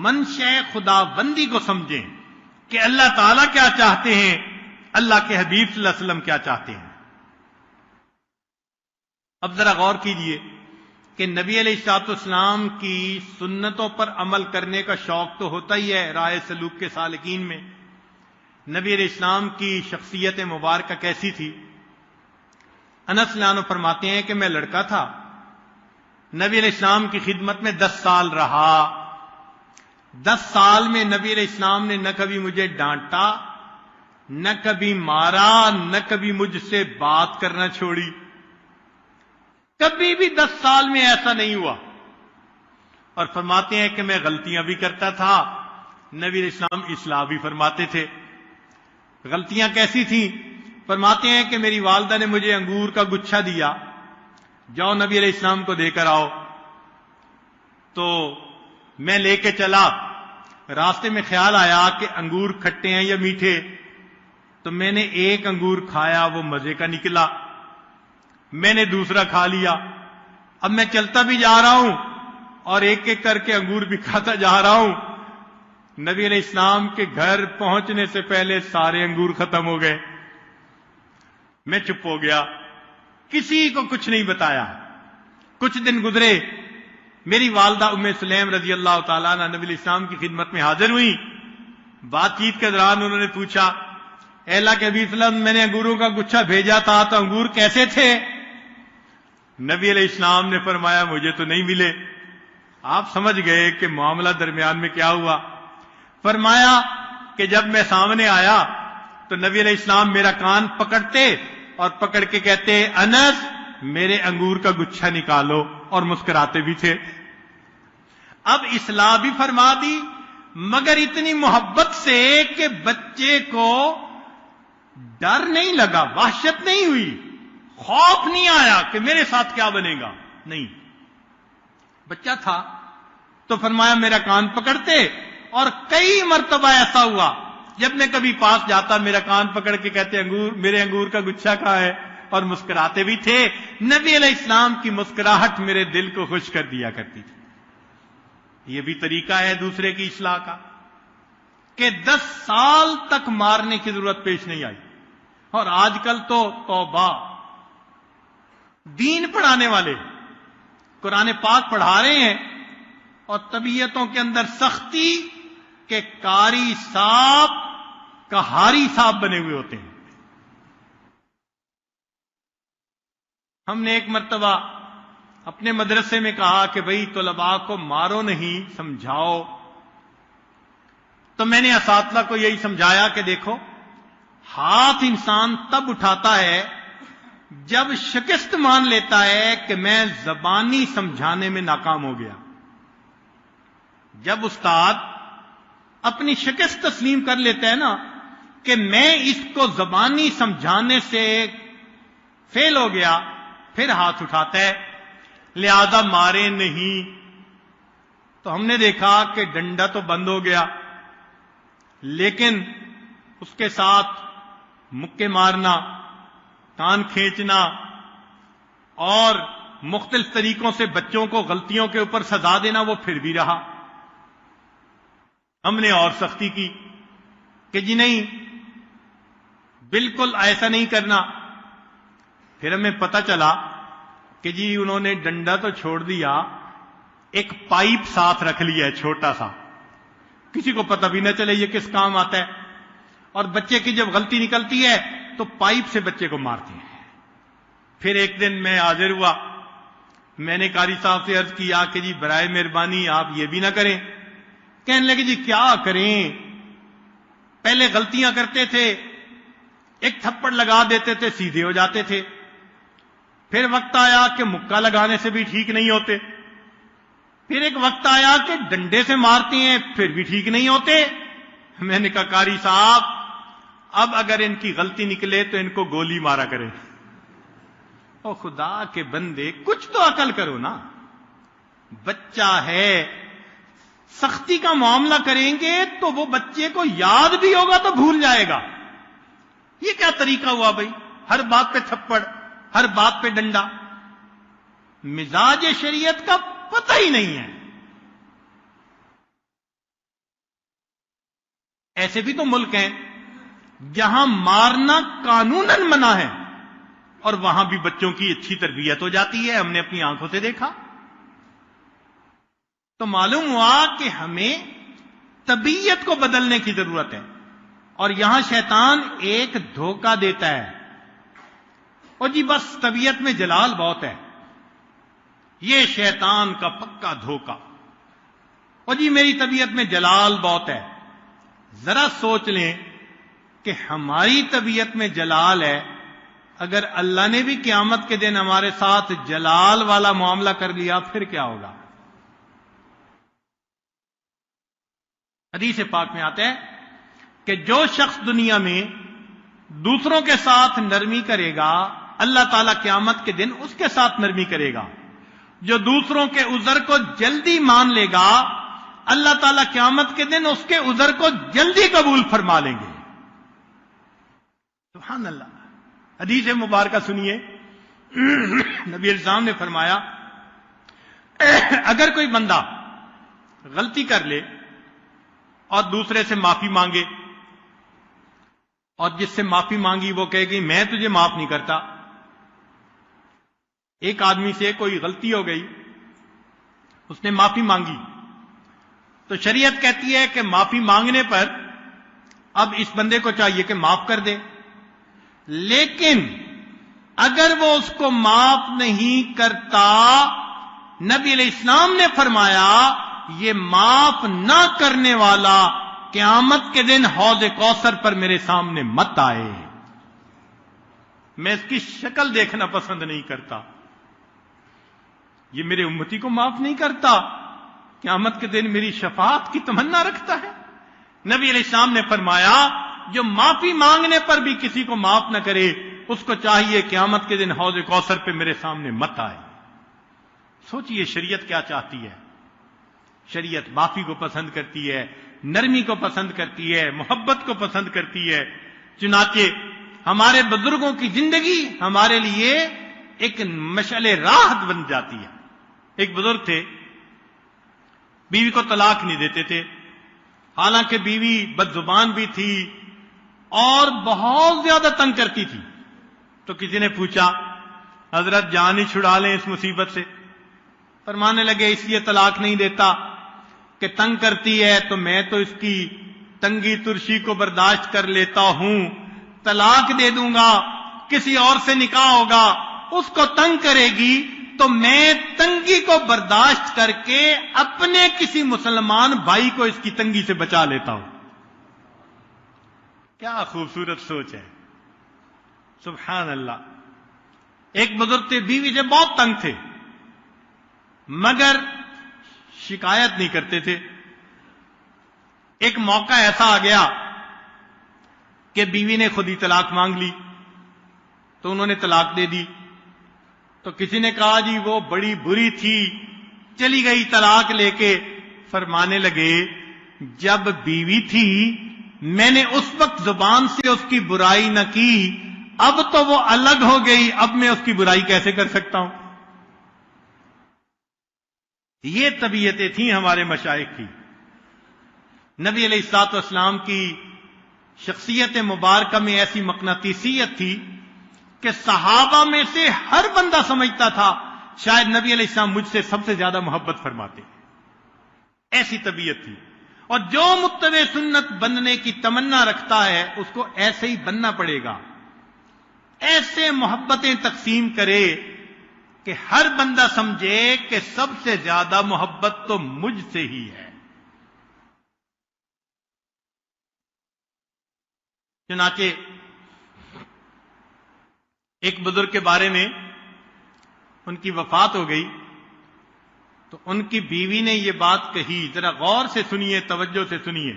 منشأ خدا بندی کو سمجھیں کہ اللہ تعالیٰ کیا چاہتے ہیں، اللہ کے حبیب صلی اللہ علیہ وسلم کیا چاہتے ہیں. اب ذرا غور کیجئے کہ نبی علیہ الصلوۃ والسلام کی سنتوں پر عمل کرنے کا شوق تو ہوتا ہی ہے راہ سلوک کے سالکین میں. نبی علیہ السلام کی شخصیت مبارکہ کیسی تھی؟ انس رضی اللہ عنہ فرماتے ہیں کہ میں لڑکا تھا، نبی علیہ السلام کی خدمت میں 10 سال رہا. 10 سال میں نبی علیہ السلام نے نہ کبھی مجھے ڈانٹا، نہ کبھی مارا، نہ کبھی مجھ سے بات کرنا چھوڑی. کبھی بھی 10 سال میں ایسا نہیں ہوا. اور فرماتے ہیں کہ میں غلطیاں بھی کرتا تھا، نبی علیہ السلام اصلاح بھی فرماتے تھے. غلطیاں کیسی تھیں؟ فرماتے ہیں کہ میری والدہ نے مجھے انگور کا گچھا دیا، جاؤ نبی علیہ السلام کو دے کر آؤ. تو میں لے کے چلا، راستے میں خیال آیا کہ انگور کھٹے ہیں یا میٹھے، تو میں نے ایک انگور کھایا، وہ مزے کا نکلا. میں نے دوسرا کھا لیا، اب میں چلتا بھی جا رہا ہوں اور ایک ایک کر کے انگور بھی کھاتا جا رہا ہوں۔ نبی علیہ السلام کے گھر پہنچنے سے پہلے سارے انگور ختم ہو گئے۔ میں چپ ہو گیا، کسی کو کچھ نہیں بتایا۔ کچھ دن گزرے، میری والدہ ام سلیم رضی اللہ تعالیٰ عنہ نبی علیہ السلام کی خدمت میں حاضر ہوئی۔ بات چیت کے دوران انہوں نے پوچھا، اے اللہ کے نبی صلی اللہ علیہ وسلم، میں نے انگوروں کا گچھا بھیجا تھا تو انگور کیسے تھے؟ نبی علیہ السلام نے فرمایا مجھے تو نہیں ملے۔ آپ سمجھ گئے کہ معاملہ درمیان میں کیا ہوا۔ فرمایا کہ جب میں سامنے آیا تو نبی علیہ السلام میرا کان پکڑتے اور پکڑ کے کہتے، انس میرے انگور کا گچھا نکالو، اور مسکراتے بھی تھے۔ اب اصلاح بھی فرما دی، مگر اتنی محبت سے کہ بچے کو ڈر نہیں لگا، وحشت نہیں ہوئی، خوف نہیں آیا کہ میرے ساتھ کیا بنے گا، نہیں۔ بچہ تھا تو فرمایا میرا کان پکڑتے، اور کئی مرتبہ ایسا ہوا جب میں کبھی پاس جاتا میرا کان پکڑ کے کہتے میرے انگور کا گچھا کہاں ہے، اور مسکراتے بھی تھے۔ نبی علیہ السلام کی مسکراہٹ میرے دل کو خوش کر دیا کرتی تھی۔ یہ بھی طریقہ ہے دوسرے کی اصلاح کا کہ 10 سال تک مارنے کی ضرورت پیش نہیں آئی۔ اور آج کل تو توبہ، دین پڑھانے والے قرآن پاک پڑھا رہے ہیں اور طبیعتوں کے اندر سختی کہ کاری صاحب کہاری صاحب بنے ہوئے ہوتے ہیں۔ ہم نے ایک مرتبہ اپنے مدرسے میں کہا کہ بھئی طلباء کو مارو نہیں، سمجھاؤ۔ تو میں نے اساتذہ کو یہی سمجھایا کہ دیکھو، ہاتھ انسان تب اٹھاتا ہے جب شکست مان لیتا ہے کہ میں زبانی سمجھانے میں ناکام ہو گیا۔ جب استاد اپنی شکست تسلیم کر لیتا ہے نا کہ میں اس کو زبانی سمجھانے سے فیل ہو گیا، پھر ہاتھ اٹھاتا ہے، لہذا مارے نہیں۔ تو ہم نے دیکھا کہ ڈنڈا تو بند ہو گیا، لیکن اس کے ساتھ مکے مارنا، کان کھینچنا اور مختلف طریقوں سے بچوں کو غلطیوں کے اوپر سزا دینا وہ پھر بھی رہا۔ ہم نے اور سختی کی کہ جی نہیں، بالکل ایسا نہیں کرنا۔ پھر ہمیں پتہ چلا کہ جی انہوں نے ڈنڈا تو چھوڑ دیا، ایک پائپ ساتھ رکھ لیا ہے چھوٹا سا، کسی کو پتہ بھی نہ چلے یہ کس کام آتا ہے۔ اور بچے کی جب غلطی نکلتی ہے تو پائپ سے بچے کو مارتے ہیں۔ پھر ایک دن میں حاضر ہوا، میں نے قاری صاحب سے عرض کیا کہ جی برائے مہربانی آپ یہ بھی نہ کریں۔ کہنے لگے جی کیا کریں، پہلے غلطیاں کرتے تھے، ایک تھپڑ لگا دیتے تھے سیدھے ہو جاتے تھے، پھر وقت آیا کہ مکہ لگانے سے بھی ٹھیک نہیں ہوتے، پھر ایک وقت آیا کہ ڈنڈے سے مارتے ہیں پھر بھی ٹھیک نہیں ہوتے۔ میں نے کہا قاری صاحب اب اگر ان کی غلطی نکلے تو ان کو گولی مارا کرے۔ او خدا کے بندے، کچھ تو عقل کرو نا، بچہ ہے، سختی کا معاملہ کریں گے تو وہ بچے کو یاد بھی ہوگا تو بھول جائے گا۔ یہ کیا طریقہ ہوا بھائی، ہر بات پہ تھپڑ، ہر بات پہ ڈنڈا، مزاج شریعت کا پتہ ہی نہیں ہے۔ ایسے بھی تو ملک ہیں جہاں مارنا قانوناً منع ہے اور وہاں بھی بچوں کی اچھی تربیت ہو جاتی ہے، ہم نے اپنی آنکھوں سے دیکھا۔ تو معلوم ہوا کہ ہمیں طبیعت کو بدلنے کی ضرورت ہے، اور یہاں شیطان ایک دھوکہ دیتا ہے، اور جی بس طبیعت میں جلال بہت ہے، یہ شیطان کا پکا دھوکہ، اور جی میری طبیعت میں جلال بہت ہے۔ ذرا سوچ لیں کہ ہماری طبیعت میں جلال ہے، اگر اللہ نے بھی قیامت کے دن ہمارے ساتھ جلال والا معاملہ کر لیا پھر کیا ہوگا؟ حدیث پاک میں آتا ہے کہ جو شخص دنیا میں دوسروں کے ساتھ نرمی کرے گا اللہ تعالیٰ قیامت کے دن اس کے ساتھ نرمی کرے گا، جو دوسروں کے عذر کو جلدی مان لے گا اللہ تعالیٰ قیامت کے دن اس کے عذر کو جلدی قبول فرما لیں گے۔ سبحان اللہ۔ حدیث مبارکہ سنیے، نبی علیہ السلام نے فرمایا اگر کوئی بندہ غلطی کر لے اور دوسرے سے معافی مانگے اور جس سے معافی مانگی وہ کہے گی میں تجھے معاف نہیں کرتا. ایک آدمی سے کوئی غلطی ہو گئی، اس نے معافی مانگی، تو شریعت کہتی ہے کہ معافی مانگنے پر اب اس بندے کو چاہیے کہ معاف کر دے. لیکن اگر وہ اس کو معاف نہیں کرتا، نبی علیہ السلام نے فرمایا یہ معاف نہ کرنے والا قیامت کے دن حوض کوثر پر میرے سامنے مت آئے. میں اس کی شکل دیکھنا پسند نہیں کرتا. یہ میرے امتی کو معاف نہیں کرتا، قیامت کے دن میری شفاعت کی تمنا رکھتا ہے. نبی علیہ السلام نے فرمایا جو معافی مانگنے پر بھی کسی کو معاف نہ کرے، اس کو چاہیے قیامت کے دن حوض کوثر پہ میرے سامنے مت آئے. سوچئے شریعت کیا چاہتی ہے. شریعت معافی کو پسند کرتی ہے، نرمی کو پسند کرتی ہے، محبت کو پسند کرتی ہے. چنانچہ ہمارے بزرگوں کی زندگی ہمارے لیے ایک مشعل راحت بن جاتی ہے. ایک بزرگ تھے، بیوی کو طلاق نہیں دیتے تھے، حالانکہ بیوی بد زبان بھی تھی اور بہت زیادہ تنگ کرتی تھی. تو کسی نے پوچھا حضرت جان ہی چھڑا لیں اس مصیبت سے. فرمانے لگے اس لیے طلاق نہیں دیتا کہ تنگ کرتی ہے تو میں تو اس کی تنگی ترشی کو برداشت کر لیتا ہوں، طلاق دے دوں گا، کسی اور سے نکاح ہوگا، اس کو تنگ کرے گی تو میں تنگی کو برداشت کر کے اپنے کسی مسلمان بھائی کو اس کی تنگی سے بچا لیتا ہوں. کیا خوبصورت سوچ ہے، سبحان اللہ. ایک بزرگ تھے، بیوی سے بہت تنگ تھے مگر شکایت نہیں کرتے تھے. ایک موقع ایسا آ گیا کہ بیوی نے خود ہی طلاق مانگ لی تو انہوں نے طلاق دے دی. تو کسی نے کہا جی وہ بڑی بری تھی، چلی گئی طلاق لے کے. فرمانے لگے جب بیوی تھی میں نے اس وقت زبان سے اس کی برائی نہ کی، اب تو وہ الگ ہو گئی، اب میں اس کی برائی کیسے کر سکتا ہوں. یہ طبیعتیں تھیں ہمارے مشائخ کی. نبی علیہ الصلوۃ والسلام کی شخصیت مبارکہ میں ایسی مقناطیسیت تھی کہ صحابہ میں سے ہر بندہ سمجھتا تھا شاید نبی علیہ السلام مجھ سے سب سے زیادہ محبت فرماتے. ایسی طبیعت تھی. اور جو متبع سنت بننے کی تمنا رکھتا ہے اس کو ایسے ہی بننا پڑے گا، ایسے محبتیں تقسیم کرے کہ ہر بندہ سمجھے کہ سب سے زیادہ محبت تو مجھ سے ہی ہے. چنانچہ ایک بزرگ کے بارے میں ان کی وفات ہو گئی تو ان کی بیوی نے یہ بات کہی، ذرا غور سے سنیے، توجہ سے سنیے،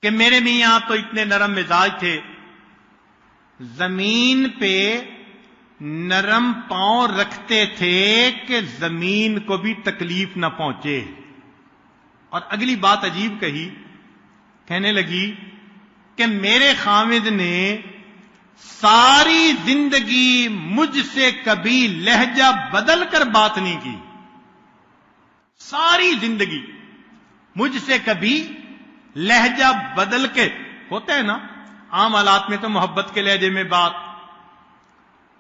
کہ میرے میاں تو اتنے نرم مزاج تھے، زمین پہ نرم پاؤں رکھتے تھے کہ زمین کو بھی تکلیف نہ پہنچے. اور اگلی بات عجیب کہی، کہنے لگی کہ میرے خامد نے ساری زندگی مجھ سے کبھی لہجہ بدل کر بات نہیں کی. ساری زندگی مجھ سے کبھی لہجہ بدل کے، ہوتا ہے نا عام حالات میں تو محبت کے لہجے میں بات،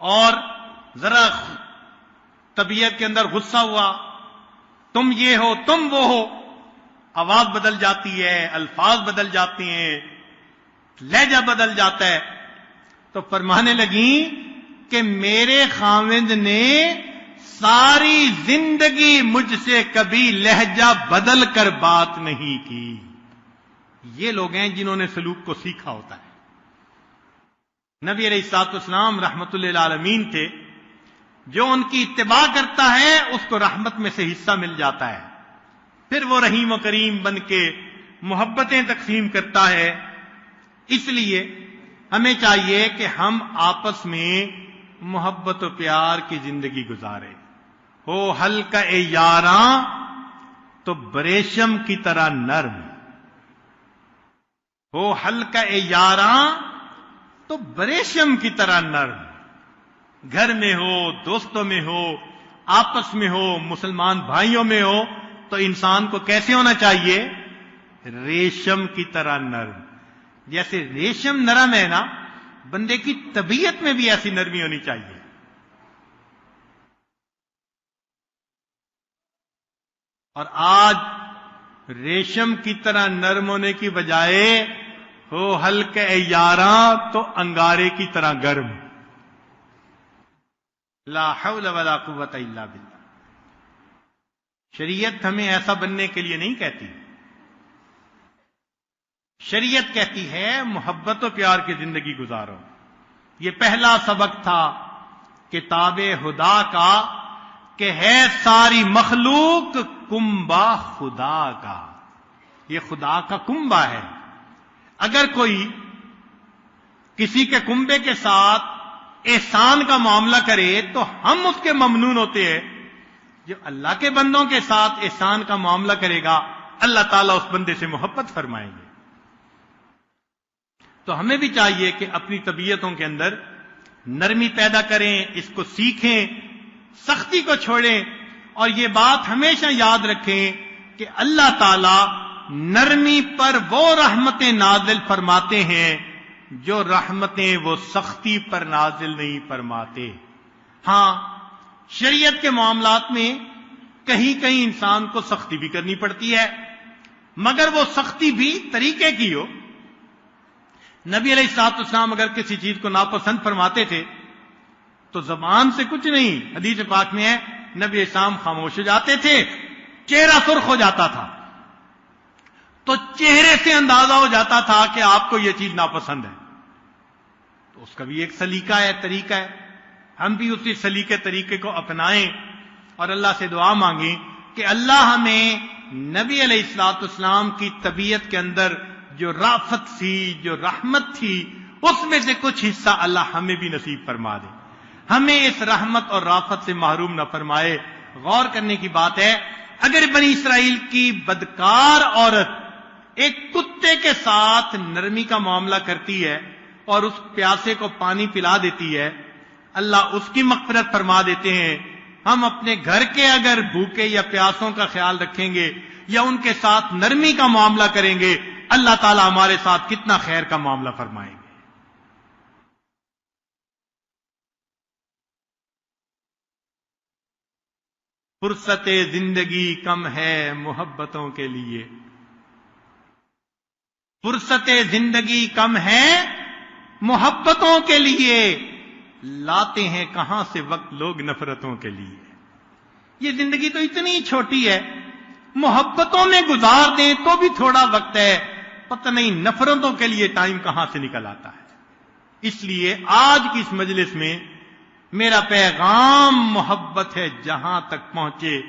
اور ذرا طبیعت کے اندر غصہ ہوا، تم یہ ہو تم وہ ہو، آواز بدل جاتی ہے، الفاظ بدل جاتے ہیں، لہجہ بدل جاتا ہے. تو فرمانے لگیں کہ میرے خاوند نے ساری زندگی مجھ سے کبھی لہجہ بدل کر بات نہیں کی. یہ لوگ ہیں جنہوں نے سلوک کو سیکھا ہوتا ہے. نبی علیہ الصلوۃ والسلام رحمت للعالمین تھے، جو ان کی اتباع کرتا ہے اس کو رحمت میں سے حصہ مل جاتا ہے، پھر وہ رحیم و کریم بن کے محبتیں تقسیم کرتا ہے. اس لیے ہمیں چاہیے کہ ہم آپس میں محبت و پیار کی زندگی گزارے. ہو ہلکا اے یاراں تو بریشم کی طرح نرم، ہو ہلکا اے یاراں تو بریشم کی طرح نرم. گھر میں ہو، دوستوں میں ہو، آپس میں ہو، مسلمان بھائیوں میں ہو، تو انسان کو کیسے ہونا چاہیے؟ ریشم کی طرح نرم. جیسے ریشم نرم ہے نا، بندے کی طبیعت میں بھی ایسی نرمی ہونی چاہیے. اور آج ریشم کی طرح نرم ہونے کی بجائے ہو ہلکے یاراں تو انگارے کی طرح گرم. لا حول ولا قوت الا باللہ. شریعت ہمیں ایسا بننے کے لیے نہیں کہتی. شریعت کہتی ہے محبت و پیار کی زندگی گزارو. یہ پہلا سبق تھا کتاب خدا کا کہ ہے ساری مخلوق کنبہ خدا کا. یہ خدا کا کنبہ ہے. اگر کوئی کسی کے کنبے کے ساتھ احسان کا معاملہ کرے تو ہم اس کے ممنون ہوتے ہیں. جو اللہ کے بندوں کے ساتھ احسان کا معاملہ کرے گا اللہ تعالیٰ اس بندے سے محبت فرمائیں گے. تو ہمیں بھی چاہیے کہ اپنی طبیعتوں کے اندر نرمی پیدا کریں، اس کو سیکھیں، سختی کو چھوڑیں. اور یہ بات ہمیشہ یاد رکھیں کہ اللہ تعالیٰ نرمی پر وہ رحمتیں نازل فرماتے ہیں جو رحمتیں وہ سختی پر نازل نہیں فرماتے. ہاں، شریعت کے معاملات میں کہیں کہیں انسان کو سختی بھی کرنی پڑتی ہے، مگر وہ سختی بھی طریقے کی ہو. نبی علیہ الصلوۃ والسلام اگر کسی چیز کو ناپسند فرماتے تھے تو زبان سے کچھ نہیں. حدیث پاک میں ہے نبی اسلام خاموش ہو جاتے تھے، چہرہ سرخ ہو جاتا تھا تو چہرے سے اندازہ ہو جاتا تھا کہ آپ کو یہ چیز ناپسند ہے. تو اس کا بھی ایک سلیقہ ہے، طریقہ ہے. ہم بھی اسی سلیقے طریقے کو اپنائیں اور اللہ سے دعا مانگیں کہ اللہ ہمیں نبی علیہ الصلوۃ والسلام کی طبیعت کے اندر جو رافت تھی، جو رحمت تھی، اس میں سے کچھ حصہ اللہ ہمیں بھی نصیب فرما دے. ہمیں اس رحمت اور رافت سے محروم نہ فرمائے. غور کرنے کی بات ہے، اگر بنی اسرائیل کی بدکار عورت ایک کتے کے ساتھ نرمی کا معاملہ کرتی ہے اور اس پیاسے کو پانی پلا دیتی ہے، اللہ اس کی مغفرت فرما دیتے ہیں. ہم اپنے گھر کے اگر بھوکے یا پیاسوں کا خیال رکھیں گے یا ان کے ساتھ نرمی کا معاملہ کریں گے، اللہ تعالیٰ ہمارے ساتھ کتنا خیر کا معاملہ فرمائیں گے. فرصت زندگی کم ہے محبتوں کے لیے. فرصت زندگی کم ہے محبتوں کے لیے، لاتے ہیں کہاں سے وقت لوگ نفرتوں کے لیے. یہ زندگی تو اتنی چھوٹی ہے، محبتوں میں گزار دیں تو بھی تھوڑا وقت ہے، پتہ نہیں نفرتوں کے لیے ٹائم کہاں سے نکل آتا ہے. اس لیے آج کی اس مجلس میں میرا پیغام محبت ہے. جہاں تک پہنچے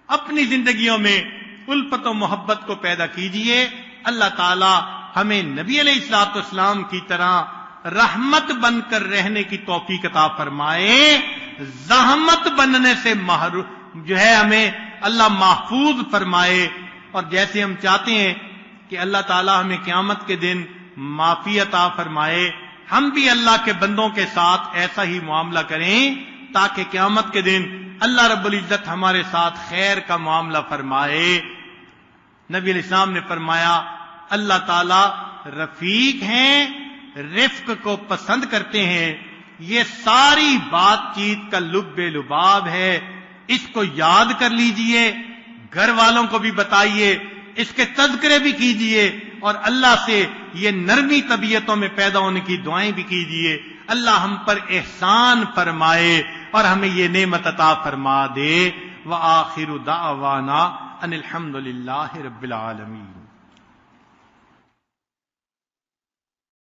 اپنی زندگیوں میں الفت و محبت کو پیدا کیجئے. اللہ تعالی ہمیں نبی علیہ الصلوۃ والسلام کی طرح رحمت بن کر رہنے کی توفیق عطا فرمائے. زحمت بننے سے جو ہے ہمیں اللہ محفوظ فرمائے. اور جیسے ہم چاہتے ہیں کہ اللہ تعالی ہمیں قیامت کے دن معافی عطا فرمائے، ہم بھی اللہ کے بندوں کے ساتھ ایسا ہی معاملہ کریں تاکہ قیامت کے دن اللہ رب العزت ہمارے ساتھ خیر کا معاملہ فرمائے. نبی علیہ السلام نے فرمایا اللہ تعالی رفیق ہیں، رفق کو پسند کرتے ہیں. یہ ساری بات چیت کا لب لباب ہے. اس کو یاد کر لیجئے، گھر والوں کو بھی بتائیے، اس کے تذکرے بھی کیجئے اور اللہ سے یہ نرمی طبیعتوں میں پیدا ہونے کی دعائیں بھی کیجئے. اللہ ہم پر احسان فرمائے اور ہمیں یہ نعمت عطا فرما دے. وآخر دعوانا ان الحمد للہ رب العالمین.